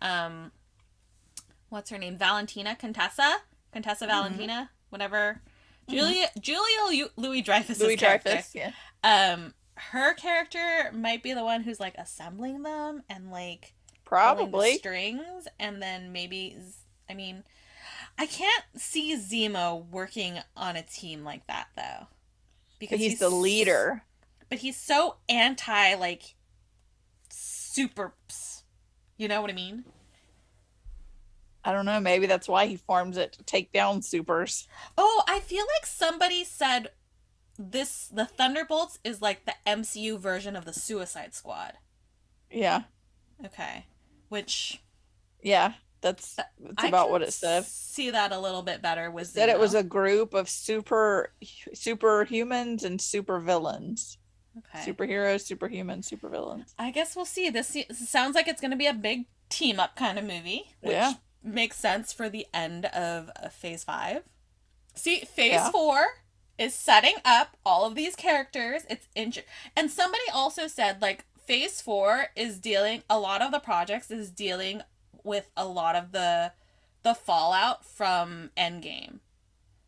what's her name? Valentina Contessa Mm-hmm. Valentina, whatever. Mm-hmm. Julia Louis Dreyfus's Louis character. Dreyfus, yeah. Her character might be the one who's like assembling them and like pulling the Probably. strings, and then maybe, I mean, I can't see Zemo working on a team like that though, But because he's the leader. he's so anti like super, you know what I mean? I don't know. Maybe that's why he forms it to take down supers. Oh, I feel like somebody said the Thunderbolts is like the MCU version of the Suicide Squad. Yeah. Okay. Which Yeah. That's I about can what it said. see that a little bit better It with said it was Zemo. a group of superhumans and supervillains. Okay. Superheroes, superhumans, supervillains. I guess we'll see. This sounds like it's going to be a big team up kind of movie, Yeah. which makes sense for the end of Phase 5. See, Phase Yeah. 4 is setting up all of these characters. And somebody also said like Phase 4 is dealing a lot of the projects is dealing with a lot of the fallout from Endgame.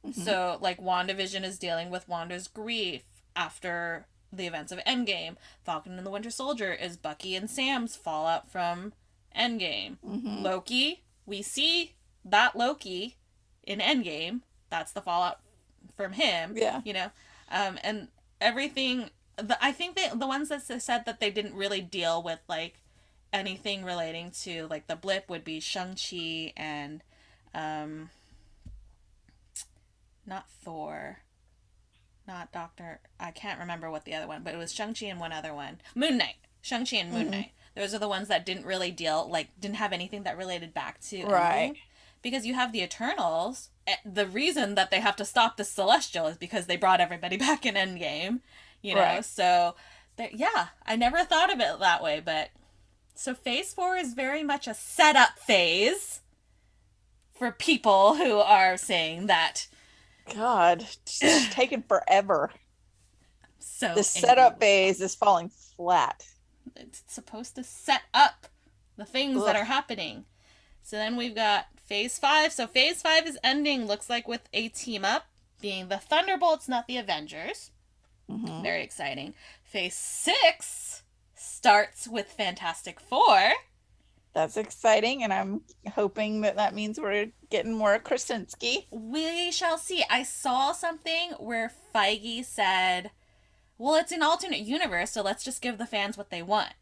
Mm-hmm. So like WandaVision is dealing with Wanda's grief after the events of Endgame. Falcon and the Winter Soldier is Bucky and Sam's fallout from Endgame. Mm-hmm. Loki, we see that Loki in Endgame. That's the fallout from him, Yeah. you know, and everything. I think the ones that said that they didn't really deal with like anything relating to like the blip would be Shang Chi and um, not Thor, not Doctor. I can't remember what the other one, but it was Shang Chi and one other one, Moon Knight. Shang Chi and Moon Mm-hmm. Knight. Those are the ones that didn't really deal like didn't have anything that related back to Right. Endgame, because you have the Eternals. The reason that they have to stop the Celestial is because they brought everybody back in Endgame, you know. Right. So, yeah, I never thought of it that way, but so Phase 4 is very much a setup phase for people who are saying that. God, it's just taking forever. The So angry setup with them. phase is falling flat. It's supposed to set up the things that Ugh. are happening. So then we've got Phase 5. So Phase 5 is ending, looks like, with a team up, being the Thunderbolts, not the Avengers. Mm-hmm. Very exciting. Phase 6 starts with Fantastic Four. That's exciting, and I'm hoping that that means we're getting more Krasinski. We shall see. I saw something where Feige said, well, it's an alternate universe, so let's just give the fans what they want.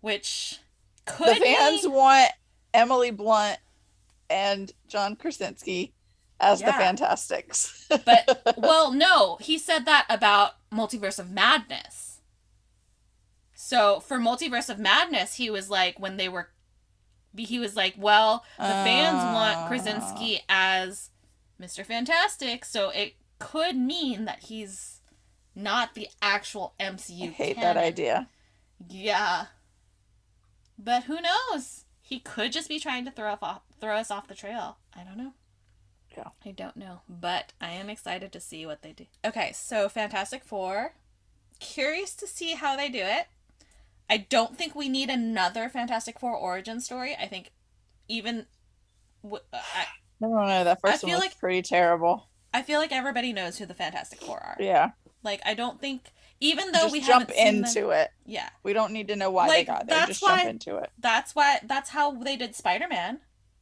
Which The could fans mean, want Emily Blunt and John Krasinski as the yeah. Fantastics. But, well, no, he said that about Multiverse of Madness. So for Multiverse of Madness, he was like, well, the fans want uh, Krasinski as Mr. Fantastic, so it could mean that he's not the actual I MCU hate that canon. idea. Yeah, but who knows? He could just be trying to throw us off the trail. I don't know. Yeah. I don't know, but I am excited to see what they do. Okay, so Fantastic Four. Curious to see how they do it. I don't think we need another Fantastic Four origin story. I think even I don't know. That I first one feel was like pretty terrible. everybody knows who the Fantastic Four are. Yeah. Like I don't think, even though we Just jump haven't seen them, into it. yeah. We don't need to know why they Like got there. Just jump into it. that's how they did Spider-Man.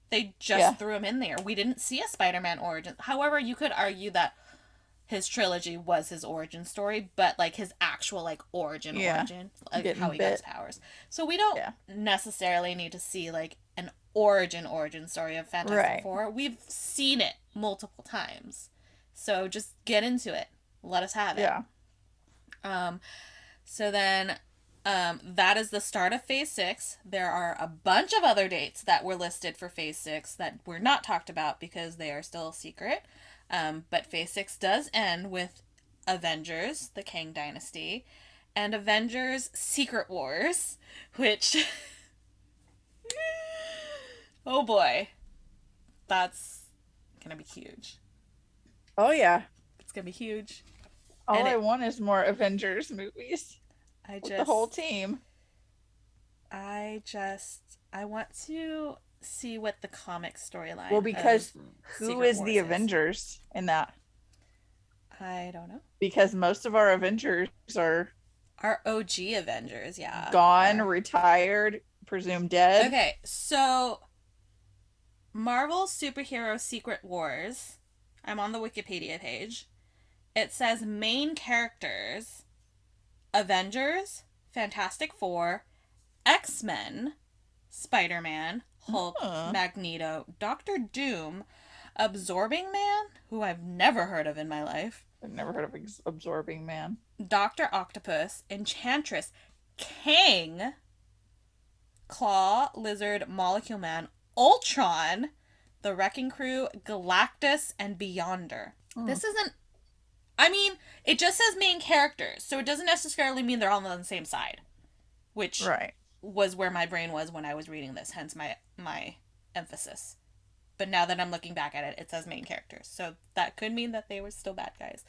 They Yeah. just threw him in there. We didn't see a Spider-Man origin. However, you could argue that his trilogy was his origin story, but like his actual like Yeah. origin, like how Getting he got bit. his powers. So we don't Yeah. necessarily need to see like an origin story of Fantastic Right. Four. We've seen it multiple times. So just get into it. Let us have it. Yeah. Um so then that is the start of Phase 6. There are a bunch of other dates that were listed for Phase 6 that were not talked about because they are still secret. But Phase 6 does end with Avengers, the Kang Dynasty, and Avengers Secret Wars, which. Oh boy. That's gonna be huge. Oh yeah. It's gonna be huge. All And I want is more Avengers movies I with the whole just, team. I want to see what the comic Well, storyline of because who Secret is the Wars is. Avengers in that? I don't know. Because most of our Avengers are Our OG Avengers, yeah, gone, are. retired, presumed dead. Okay, so Marvel Superhero Secret Wars. I'm on the Wikipedia page. It says main characters: Avengers, Fantastic Four, X-Men, Spider-Man, Hulk, Huh. Magneto, Doctor Doom, Absorbing Man, who I've never heard of in my life, I've never heard of Absorbing Man. Doctor Octopus, Enchantress, Kang, Claw, Lizard, Molecule Man, Ultron, the Wrecking Crew, Galactus, and Beyonder. Hmm. This isn't. I mean, it just says main characters, so it doesn't necessarily mean they're all on the same side, which Right. was where my brain was when I was reading this, hence my emphasis. But now that I'm looking back at it, it says main characters, so that could mean that they were still bad guys.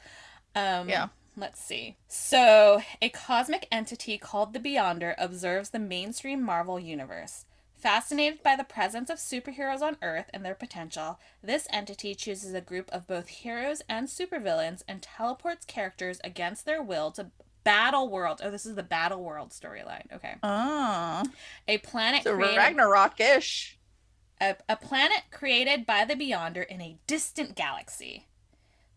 Yeah. Let's see. So, a cosmic entity called the Beyonder observes the mainstream Marvel universe. Fascinated by the presence of superheroes on Earth and their potential, this entity chooses a group of both heroes and supervillains and teleports characters against their will to Battle World. Oh, this is the Battle World storyline. Okay. Ah. A planet So created Ragnarok-ish. a planet created by the Beyonder in a distant galaxy.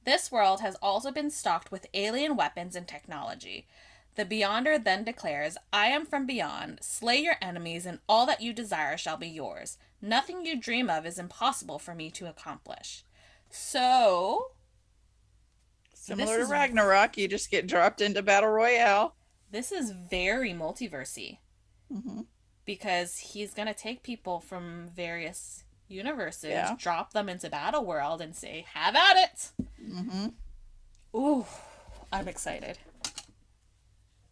This world has also been stocked with alien weapons and technology. The Beyonder then declares, I am from beyond. Slay your enemies, and all that you desire shall be yours. Nothing you dream of is impossible for me to accomplish. So, this Similar to is Ragnarok, you just get dropped into Battle Royale. this is very multiversy Hmm. because he's going to take people from various universes, Yeah. drop them into Battle World, and say, have at it. Hmm. Ooh, I'm excited.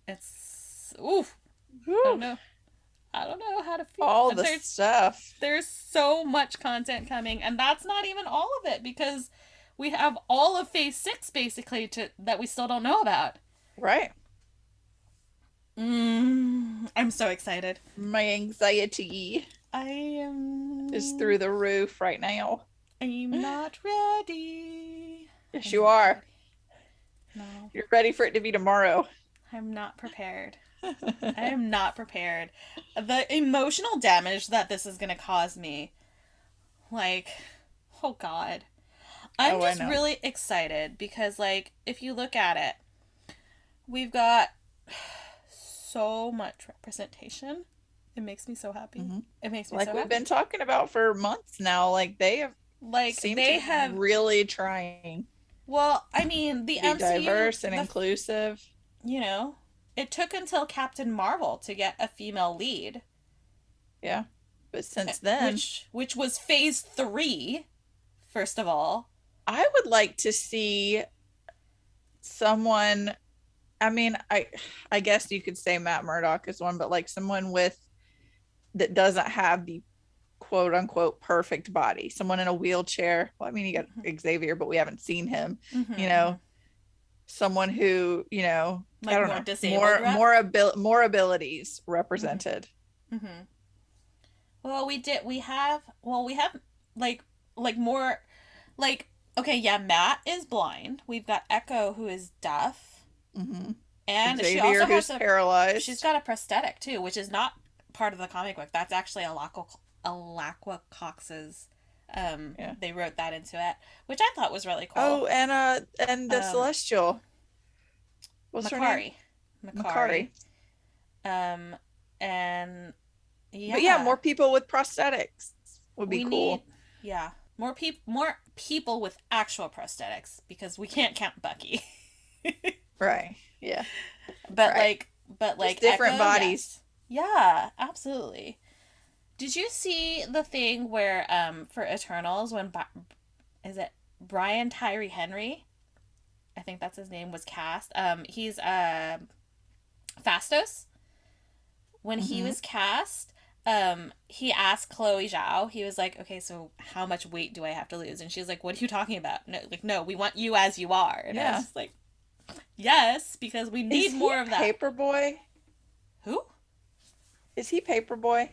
It's ooh, I don't Whew. know. I don't know how to feel. All the There's stuff. there's so much content coming, and that's not even all of it because we have all of Phase 6 basically to that we still don't know about. Right. I'm so excited. My anxiety I am. is through the roof right now. I'm not ready. Yes, I'm you not are. ready. No, You're ready for it to be tomorrow. I'm not prepared. I am not prepared. The emotional damage that this is going to cause me, like, oh God. I'm Oh, I just know. really excited because, like, if you look at it, we've got so much representation. It makes me so happy. Hmm. It makes me Like so we've been happy. talking about for months now. Like they have Like, seemed to they be have, really trying well, I mean, the to be MCU, diverse and inclusive. you know, it took until Captain Marvel to get a female lead, Yeah. But since then, which was Phase 3, first of all. I would like to see someone, I mean, I guess you could say Matt Murdock is one, but like someone with that doesn't have the quote unquote perfect body. Someone in a wheelchair. Well, I mean, you got Xavier, but we haven't seen him. Mm-hmm, You mm-hmm. know, someone who, I Like don't more know, disabled rep. more abilities Mm-hmm, represented. mm-hmm. Well, we have like more like okay, yeah, Matt is blind. We've got Echo who is deaf, Hmm. and she Xavier, also has who's she's paralyzed. got a prosthetic too, which is not part of the comic book. That's actually Alaqua Cox's. Yeah. They wrote that into it, which I thought was really cool. Oh, and the Um, Celestial. What's her name? Makari, Makari, Makari. um, and But yeah, yeah, more people with prosthetics would be we need cool. yeah more people with actual prosthetics because we can't count Bucky. Right. Yeah. but Right. like but Just like different Echo, bodies. yes. Yeah, absolutely. Did you see the thing where for Eternals when is it Brian Tyree Henry? I think that's his name was cast. He's Fastos. When he Hmm. was cast, he asked Chloe Zhao, he was like, okay, so how much weight do I have to lose? And she's like, what are you talking about? No, like, no, we want you as you are. And I was Yeah. just like, yes, because we Is need he more of that. Paperboy? Who? Is he Paperboy?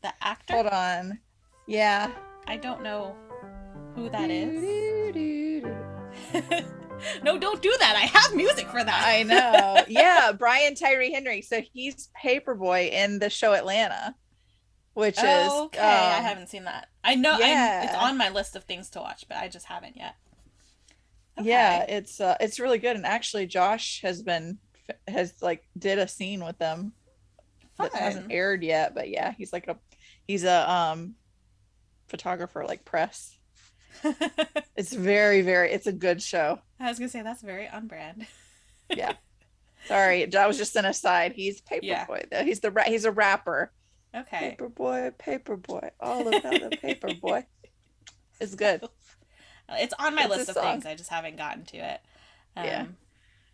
The actor? Hold on. Yeah. I don't know who that Do, is. do, do, do. No, don't do that. I have music for that. I know. Yeah, Brian Tyree Henry. So he's Paperboy in the show Atlanta, which is Okay, I haven't seen that. I know it's yeah. on my list of things to watch, but I just haven't yet. Yeah, Okay. it's really good. And actually Josh has like did a scene with them that hasn't Fun. aired yet, but yeah, he's a photographer, like press. It's very, very, it's a good show. I was gonna say that's very on brand. Yeah. Sorry, that was just an aside. He's Yeah. Paperboy though. He's a rapper. Okay. Paperboy, all about the Paperboy. It's good. It's on my It's a list of song. things. I just haven't gotten to it. Yeah.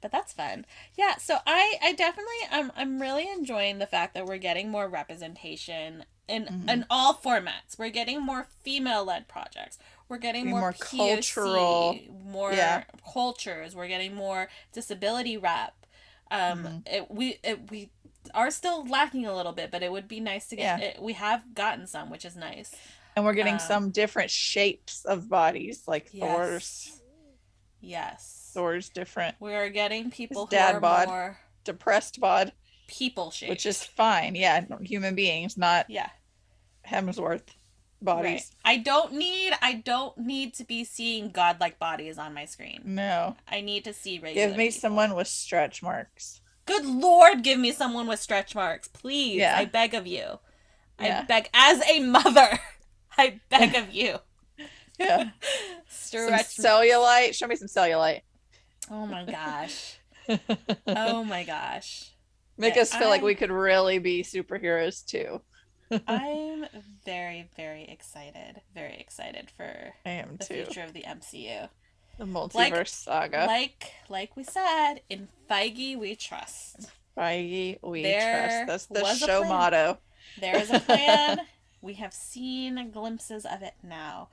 But that's fun. Yeah, so I definitely I'm really enjoying the fact that we're getting more representation in Hmm. all formats. We're getting more female led projects. We're getting Be more more cultural. POC, more Yeah. cultures. We're getting more disability rep. Hmm. We are still lacking a little bit, but it would be nice to get Yeah. it. We have gotten some, which is nice. And we're getting Um, some different shapes of bodies, like Thor's. yes, yes. Thor's different. We are getting His people who dad are bod, more depressed bod, people which is shaped. fine. Yeah, human beings, not Yeah, Hemsworth right. bodies. I don't need to be seeing godlike bodies on my screen. No. I need to see Give regular me people. someone with stretch marks. Good Lord, give me someone with stretch marks, please. I Yeah. beg of you. I Yeah. beg as a mother. I beg of you. Yeah. Some Stretch. cellulite. Show me some cellulite. Oh my gosh. Oh my gosh. Make But us feel like we could really be superheroes too. I'm very, very excited. Very excited for I am the too. future of the MCU. The Like multiverse saga. like we said, in Feige we trust. Feige, we trust. There That's the was a show plan. motto. There is a plan. We have seen glimpses of it now.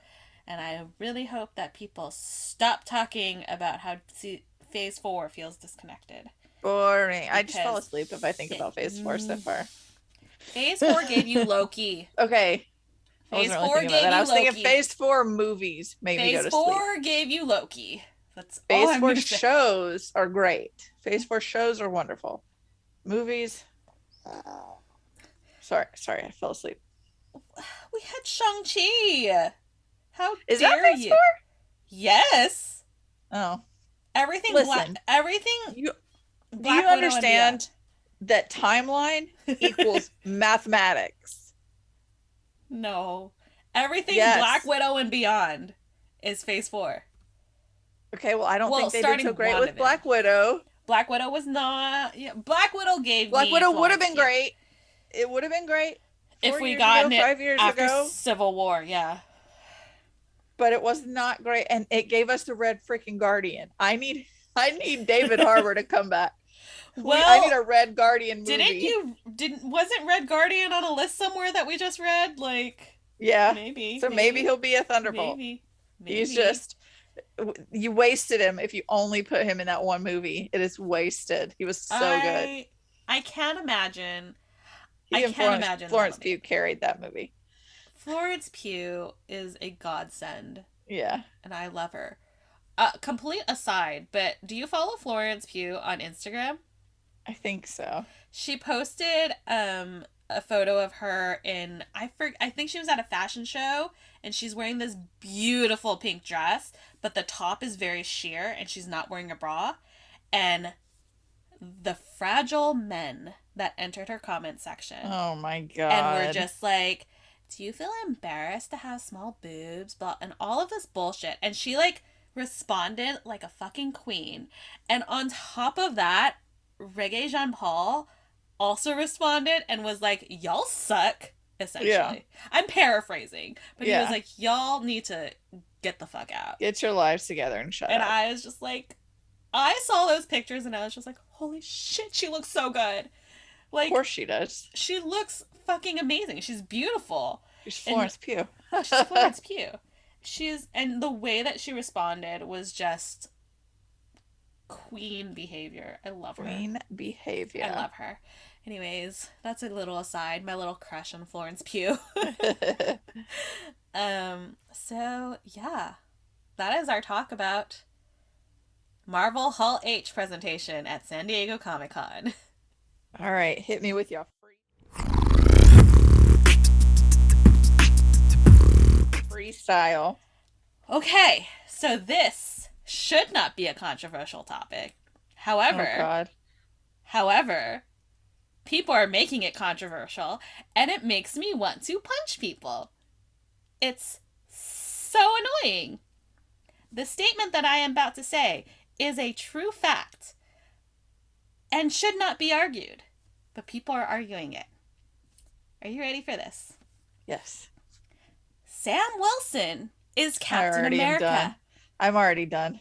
And I really hope that people stop talking about how Phase 4 feels disconnected. Boring. I just fall Because asleep if I think about Phase 4 so far. Phase 4 gave you Loki. Okay. I Phase wasn't really 4 thinking about gave that. I you was thinking Loki. Phase 4 movies made me go Phase to sleep. 4 gave you Loki. That's all Phase I'm 4 going to say. shows are great. Phase 4 shows are wonderful. Movies. Sorry, I fell asleep. We had Shang-Chi. How Is that dare Phase you? 4? Yes. Oh. Everything Listen, everything You do Black you Widow and understand that timeline equals mathematics? No. Everything Black Yes. Widow and beyond is Phase 4. Okay, well, I don't Well, think they did starting so great with WandaVision. Black Widow. Black Widow was not. Yeah, Black Widow gave Black me Widow would have Florence been Pugh. great. It would have been great If 4 we years ago, gotten it 5 years after ago, Civil War. Yeah. but it was not great, and it gave us the Red freaking Guardian. I need David Harbour to come back. I need Well, a Red Guardian movie. wasn't Red Guardian on a list somewhere that we just read? Like, Yeah, maybe, so maybe maybe, he'll be a Thunderbolt. maybe, He's maybe. just you wasted him if you only put him in that one movie. It is wasted. He was so good. I can't imagine. I He and can't Florence imagine Florence that'll be. Pugh carried that movie. Florence Pugh is a godsend, Yeah, and I love her. Complete aside, but do you follow Florence Pugh on Instagram? I think so. She posted a photo of her in I think she was at a fashion show and she's wearing this beautiful pink dress, but the top is very sheer and she's not wearing a bra. And the fragile men that entered her comment section Oh my and were god. just like, do you feel embarrassed to have small boobs? Blah, and all of this bullshit. And she like responded like a fucking queen. And on top of that, Reggae Jean Paul also responded and was like, y'all suck, essentially. Yeah. I'm paraphrasing, but he was Yeah. like, y'all need to get the fuck out. Get your lives together and shut And up. I was just like, I saw those pictures and I was just like, holy shit, she looks so good. Of Like, course she does. she looks fucking amazing. She's beautiful. She's And Florence Pugh. she's Florence Pugh. And the way that she responded was just queen behavior. I love her. Queen I behavior. love her. Anyways, that's a little aside. My little crush on Florence Pugh. So yeah, that is our talk about Marvel Hall H presentation at San Diego Comic-Con. All right, hit me with your freestyle. Okay, so this should not be a controversial topic. Oh However, God. however, people are making it controversial, and it makes me want to punch people. It's so annoying. The statement that I am about to say is a true fact and should not be argued, but people are arguing it. Are you ready for this? Yes. Sam Wilson is I Captain already am done. America. I'm already done.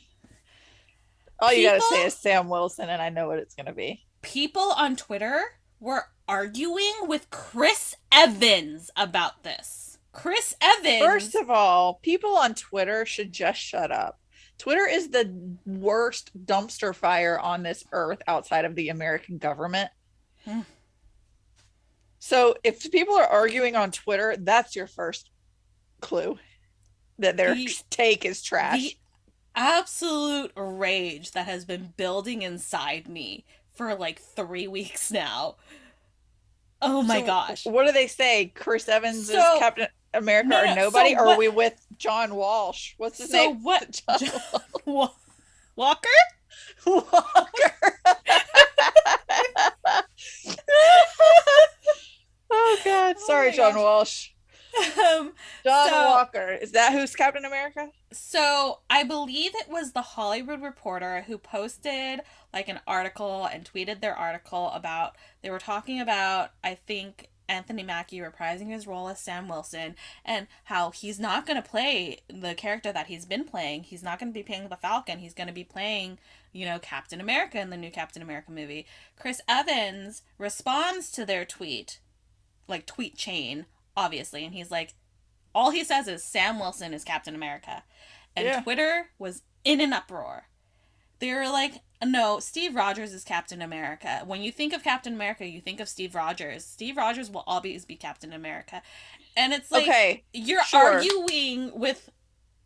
All you gotta say is Sam Wilson, and I know what it's gonna be. People on Twitter were arguing with Chris Evans about this. Chris Evans. First of all, people on Twitter should just shut up. Twitter is the worst dumpster fire on this earth outside of the American government. So if people are arguing on Twitter, that's your first clue that their take is trash. The absolute rage that has been building inside me for like 3 weeks now. Oh my gosh. What do they say? Chris Evans is Captain America or nobody? Or are we with John Walsh? What's his name? What? Walker? Walker. Oh God. Sorry, John Walsh. John Walker. Is that who's Captain America? So I believe it was the Hollywood Reporter who posted like an article and tweeted their article about, they were talking about, I think, Anthony Mackie reprising his role as Sam Wilson and how he's not going to play the character that he's been playing. He's not going to be playing the Falcon. He's going to be playing, you know, Captain America in the new Captain America movie. Chris Evans responds to their tweet, like tweet chain, obviously, and he's like, all he says is Sam Wilson is Captain America. And Twitter was in an uproar. They were like, no, Steve Rogers is Captain America. When you think of Captain America, you think of Steve Rogers. Steve Rogers will always be Captain America. And it's like, you're arguing with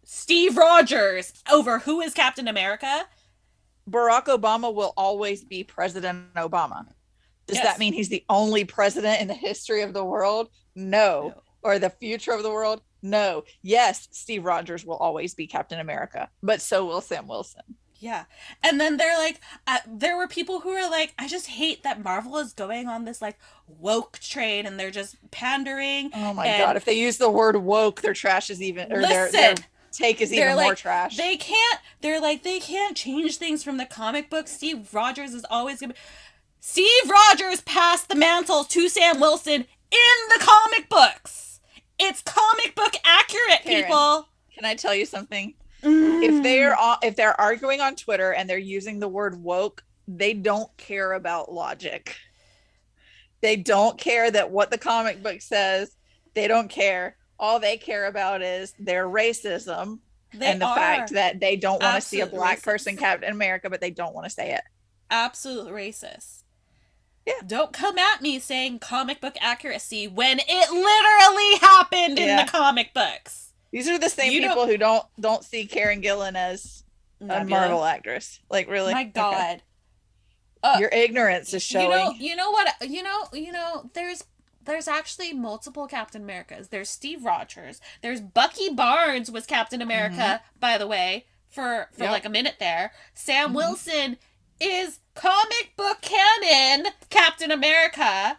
Steve Rogers over who is Captain America? Barack Obama will always be President Obama. Does that mean he's the only president in the history of the world? No. Or the future of the world? No. Yes, Steve Rogers will always be Captain America, but so will Sam Wilson. Yeah. And then they're like, there were people who were like, I just hate that Marvel is going on this like woke train and they're just pandering. Oh my God. If they use the word woke, their trash is even, or their take is even more trash. They can't change things from the comic book. Steve Rogers is always going to be. Steve Rogers passed the mantle to Sam Wilson in the comic books. It's comic book accurate, Karin, people. Can I tell you something? If they're arguing on Twitter and they're using the word woke, they don't care about logic. They don't care that what the comic book says. They don't care. All they care about is their racism and the fact that they don't want to see a black person Captain America, but they don't want to say it. Absolute racist. Yeah. Don't come at me saying comic book accuracy when it literally happened in the comic books. These are the same people who don't see Karen Gillan as a Marvel actress. Like, really? My God. Your ignorance is showing. You know what? There's actually multiple Captain Americas. There's Steve Rogers. There's Bucky Barnes was Captain America, by the way, for like a minute there. Sam Wilson is comic book canon Captain America.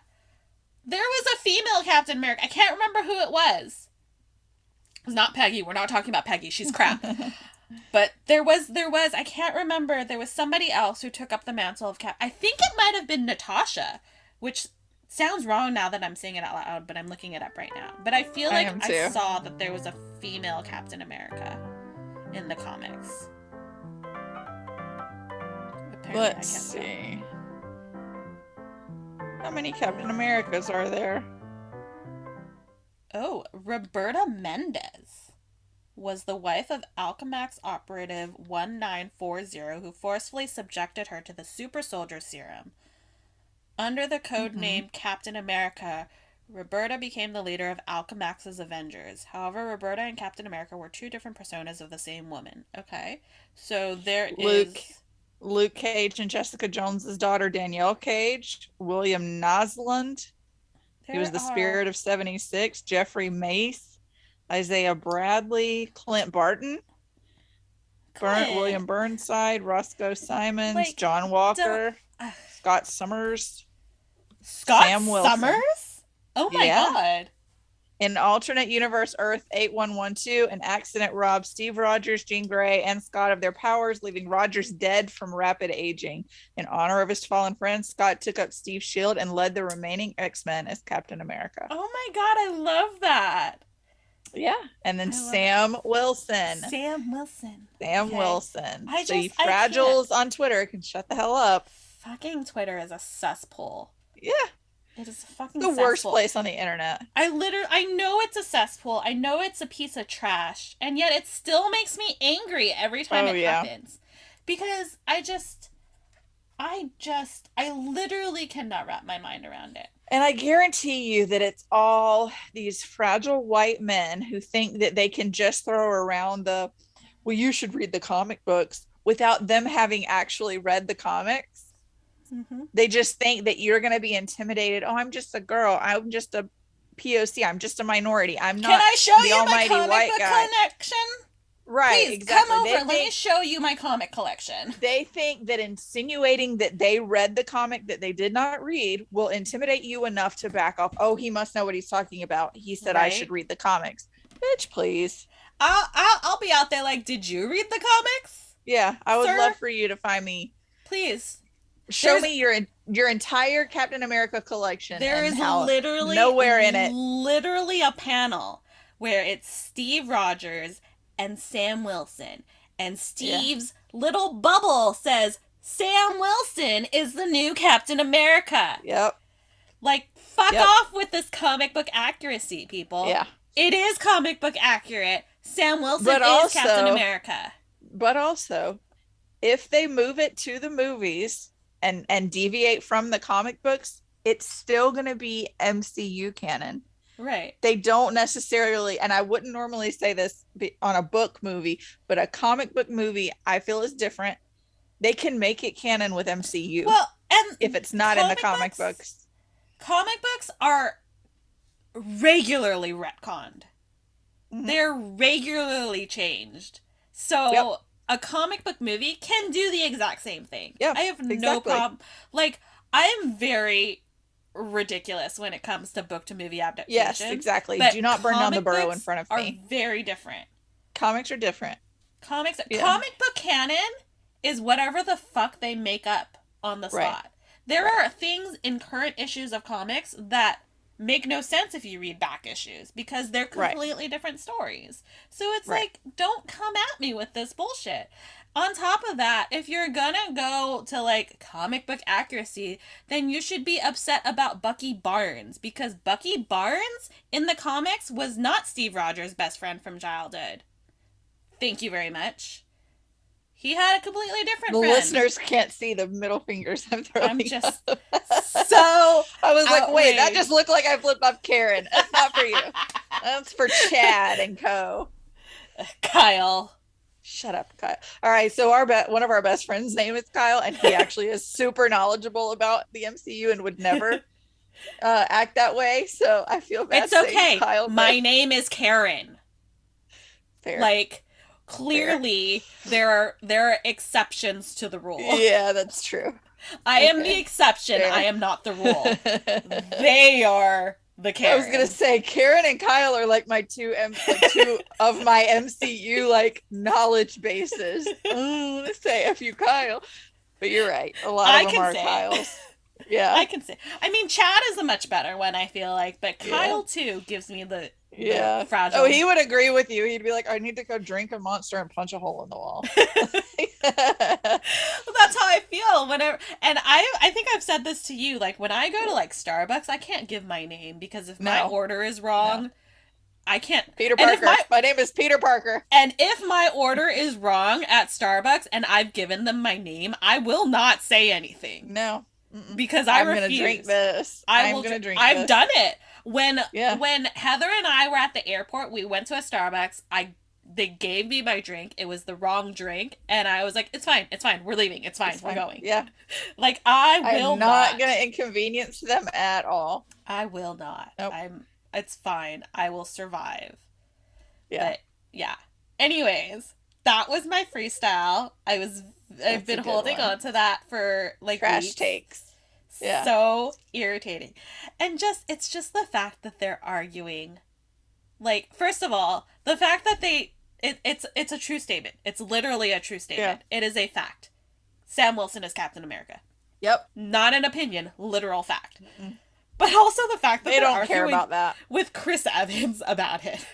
There was a female Captain America. I can't remember who it was. It was not Peggy. We're not talking about Peggy. She's crap. But there was, I can't remember. There was somebody else who took up the mantle of I think it might have been Natasha, which sounds wrong now that I'm saying it out loud, but I'm looking it up right now. But I feel like I saw that there was a female Captain America in the comics. Let's see. How many Captain Americas are there? Oh, Roberta Mendez was the wife of Alchemax operative 1940 who forcefully subjected her to the super soldier serum. Under the code Mm-hmm. name Captain America, Roberta became the leader of Alchemax's Avengers. However, Roberta and Captain America were two different personas of the same woman. Okay. So there Luke is. Luke Cage and Jessica Jones's daughter Danielle Cage, William Nosland, he was There the are. Spirit of 76, Jeffrey Mace, Isaiah Bradley, Clint Barton, Clint! William Burnside, Roscoe Simons, Like, John don't. Walker, Uh, Scott Summers, Scott Sam Wilson. Summers? Oh my Yeah. god. In alternate universe Earth 8112, an accident robbed Steve Rogers, Jean Grey, and Scott of their powers, leaving Rogers dead from rapid aging. In honor of his fallen friend, Scott took up Steve's shield and led the remaining X-Men as Captain America. Oh my god, I love that. Yeah. And then I love it. Sam Wilson. Sam Wilson. Sam Okay. Wilson. I So you just, I can't. fragiles on Twitter can shut the hell up. Fucking Twitter is a cesspool. Yeah. It is a It's fucking the worst cesspool. place on the internet. I know it's a cesspool. I know it's a piece of trash. And yet it still makes me angry every time Oh, it yeah. happens. Because I literally cannot wrap my mind around it. And I guarantee you that it's all these fragile white men who think that they can just throw around well, you should read the comic books without them having actually read the comics. Mm-hmm. They just think that you're going to be intimidated. Oh, I'm just a girl. I'm just a POC. I'm just a minority. I'm not Can I show the you my almighty comic white book guy. collection? Right, Please exactly. come over. Let me show you my comic collection. They think that insinuating that they read the comic that they did not read will intimidate you enough to back off. Oh, he must know what he's talking about. He said I should Right? read the comics. Bitch, please. I'll be out there like, did you read the comics, Yeah, I would sir? love for you to find me. Please. Show me your entire Captain America collection. There and is how literally nowhere in it. literally a panel where it's Steve Rogers and Sam Wilson, and Steve's little bubble says Sam Wilson is the new Captain America. Yep. Like, fuck off with this comic book accuracy, people. Yeah. It is comic book accurate. Sam Wilson But is also, Captain America. But also, if they move it to the movies and deviate from the comic books, it's still going to be MCU canon. Right. They don't necessarily, and I wouldn't normally say this on a book movie, but a comic book movie I feel is different. They can make it canon with MCU. Well, and if it's not in the comic books. Comic books are regularly retconned. Mm-hmm. They're regularly changed. So a comic book movie can do the exact same thing. Yeah, I have no problem. Like, I am very ridiculous when it comes to book to movie adaptation. Yes, exactly. But do not burn down the comic burrow books in front of are me. very different. Comics are different. Comic book canon is whatever the fuck they make up on the spot. Right. There are things in current issues of comics that make no sense if you read back issues because they're completely different stories. So it's like, don't come at me with this bullshit. On top of that, if you're gonna go to like comic book accuracy, then you should be upset about Bucky Barnes because Bucky Barnes in the comics was not Steve Rogers' best friend from childhood. Thank you very much. He had a completely different friend. Listeners can't see the middle fingers I'm throwing. I'm just so I was like, outraged. wait, that just looked like I flipped off Karin. That's not for you. That's for Chad and co. Kyle. Shut up, Kyle. All right, so one of our best friends' name is Kyle, and he actually is super knowledgeable about the MCU and would never act that way. So I feel bad. It's okay. Kyle, my name is Karin. Fair. Like, clearly there are exceptions to the rule. Yeah, that's true. I am the exception. Fair. I am not the rule. They are the Karin. I was gonna say Karin and Kyle are like my two of my MCU like knowledge bases. Let's say a few Kyle, but you're right. A lot of them are Kyles. Yeah, I can say. I mean, Chad is a much better one. I feel like, but Kyle too gives me the fragile. Oh, he would agree with you. He'd be like, "I need to go drink a Monster and punch a hole in the wall." Well, that's how I feel whenever, and I think I've said this to you. Like when I go to like Starbucks, I can't give my name because if my order is wrong, I can't. Peter And if Parker. My name is Peter Parker. and if my order is wrong at Starbucks and I've given them my name, I will not say anything. No. Mm-mm. Because I I'm refuse. gonna drink this. I'm gonna drink I've this. done it. When Yeah. when Heather and I were at the airport, we went to a Starbucks. They gave me my drink. It was the wrong drink, and I was like, "It's fine. It's fine. We're leaving. It's fine. We're going." Yeah. Like I will I'm not gonna inconvenience them at all. I will not. Nope. It's fine. I will survive. Yeah. But yeah. Anyways, that was my freestyle. I've been holding on to that for like trash weeks. takes. Yeah. So irritating. And it's just the fact that they're arguing. Like, first of all, the fact that it's a true statement. It's literally a true statement. Yeah. It is a fact. Sam Wilson is Captain America. Yep. Not an opinion, literal fact. Mm-mm. But also the fact that they don't care about that with Chris Evans about it.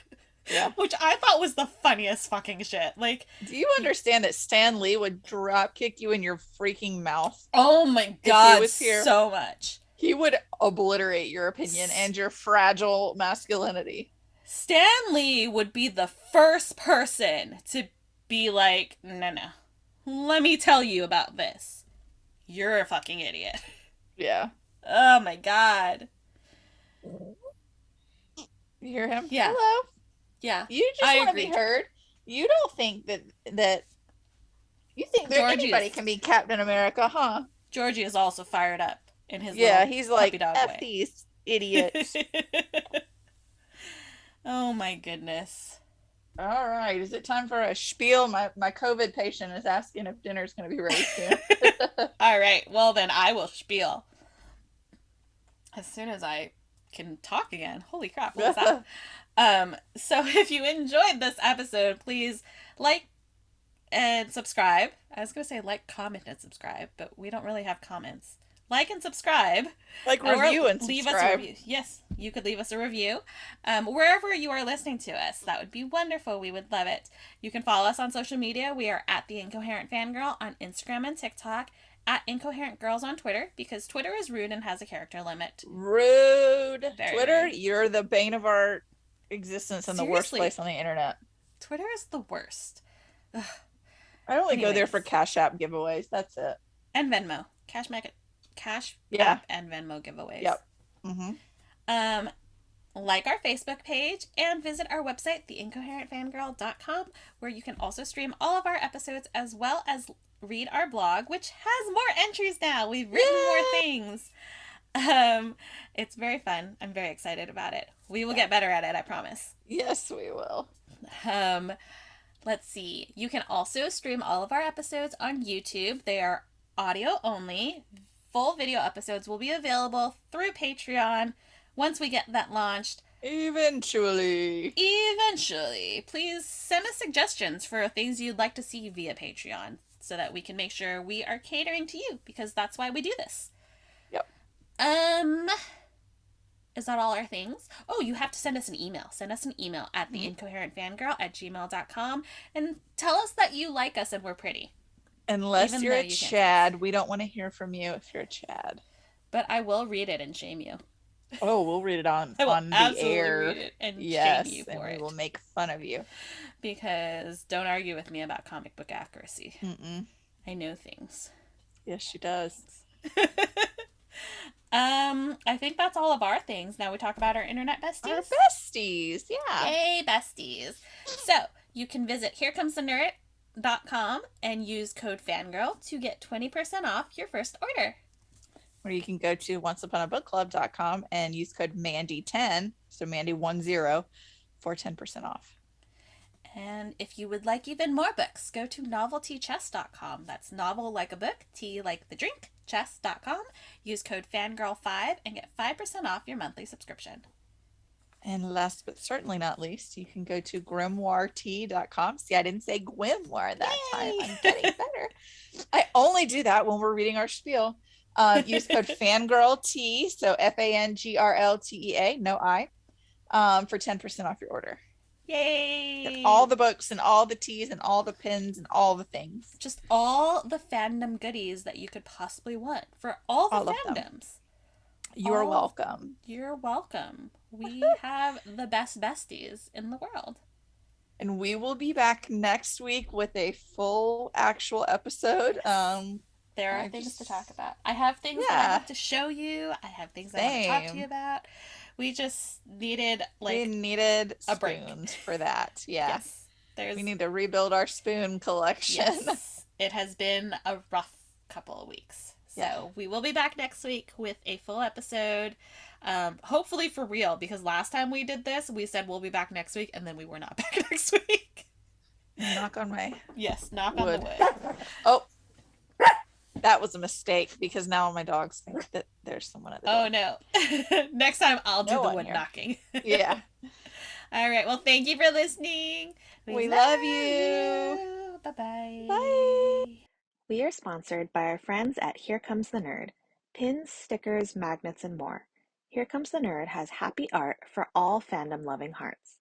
Yeah. Which I thought was the funniest fucking shit. Like, do you understand that Stan Lee would drop kick you in your freaking mouth? Oh my god, he was here, so much. He would obliterate your opinion and your fragile masculinity. Stan Lee would be the first person to be like, no, let me tell you about this. You're a fucking idiot. Yeah. Oh my god. You hear him? Yeah. Hello? Yeah. You just want to be heard. You don't think that you think that anybody can be Captain America, huh? Georgie is also fired up in his he's like, F these idiots. Oh my goodness. All right. Is it time for a spiel? My COVID patient is asking if dinner's going to be ready soon. All right. Well, then I will spiel. As soon as I can talk again. Holy crap. What was that? So if you enjoyed this episode, please like and subscribe. I was going to say like, comment, and subscribe, but we don't really have comments. Like and subscribe. Like, review and subscribe. Leave us a review. Yes, you could leave us a review. Wherever you are listening to us. That would be wonderful. We would love it. You can follow us on social media. We are at The Incoherent Fangirl on Instagram and TikTok. At Incoherent Girls on Twitter, because Twitter is rude and has a character limit. Rude. Very Twitter, rude. You're the bane of our existence and the worst place on the internet. Twitter is the worst. Ugh. I only go there for Cash App giveaways. That's it. And Venmo. Cash yeah. App and Venmo giveaways. Yep. Mm-hmm. Like our Facebook page and visit our website, theincoherentfangirl.com, where you can also stream all of our episodes as well as read our blog, which has more entries now. We've written more things. It's very fun. I'm very excited about it. We will get better at it, I promise. Yes, we will. Let's see. You can also stream all of our episodes on YouTube. They are audio only. Full video episodes will be available through Patreon once we get that launched. Eventually. Please send us suggestions for things you'd like to see via Patreon so that we can make sure we are catering to you, because that's why we do this. Yep. Is that all our things? Oh, you have to send us an email. Send us an email at theincoherentfangirl@gmail.com and tell us that you like us and we're pretty. Unless you're a Chad. We don't want to hear from you if you're a Chad. But I will read it and shame you. Oh, we'll read it on the air. Read it and shame you for and we will make fun of you. Because don't argue with me about comic book accuracy. Mm-mm. I know things. Yes, she does. I think that's all of our things. Now we talk about our internet besties. Our besties, yeah. Yay, besties. So you can visit herecomesthenerd.com and use code fangirl to get 20% off your first order. Or you can go to onceuponabookclub.com and use code Mandy10, so Mandy10, for 10% off. And if you would like even more books, go to noveltychess.com. That's novel like a book, tea like the drink, chess.com. Use code fangirl5 and get 5% off your monthly subscription. And last but certainly not least, you can go to grimoiretea.com. See, I didn't say grimoire that time. I'm getting better. I only do that when we're reading our spiel. Use code fangirltea, so FANGRLTEA, no I, for 10% off your order. Yay! Get all the books and all the teas and all the pins and all the things. Just all the fandom goodies that you could possibly want for all the fandoms. You're all welcome. you're welcome. We have the best besties in the world. And we will be back next week with a full actual episode. Yes. There are I things to talk just, about. I have things that I yeah, have to show you. I have things I want to talk to you same. about. We just needed We like needed a break. spoons for that. Yeah. Yes. We There's need to rebuild our spoon collection. Yes. It has been a rough couple of weeks. Yeah. So we will be back next week with a full episode. Hopefully for real, because last time we did this, we said we'll be back next week, and then we were not back next week. Knock on my Yes, knock on the wood. wood. Oh, that was a mistake because now my dogs think that there's someone at the door. Oh no. Next time I'll do No the one wood here. knocking. Yeah. All right. Well, thank you for listening. We love you. you. Bye-bye. Bye. We are sponsored by our friends at Here Comes the Nerd. Pins, stickers, magnets, and more. Here Comes the Nerd has happy art for all fandom-loving hearts.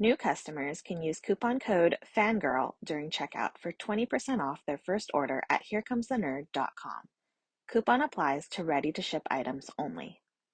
New customers can use coupon code FANGIRL during checkout for 20% off their first order at herecomesthenerd.com. Coupon applies to ready-to-ship items only.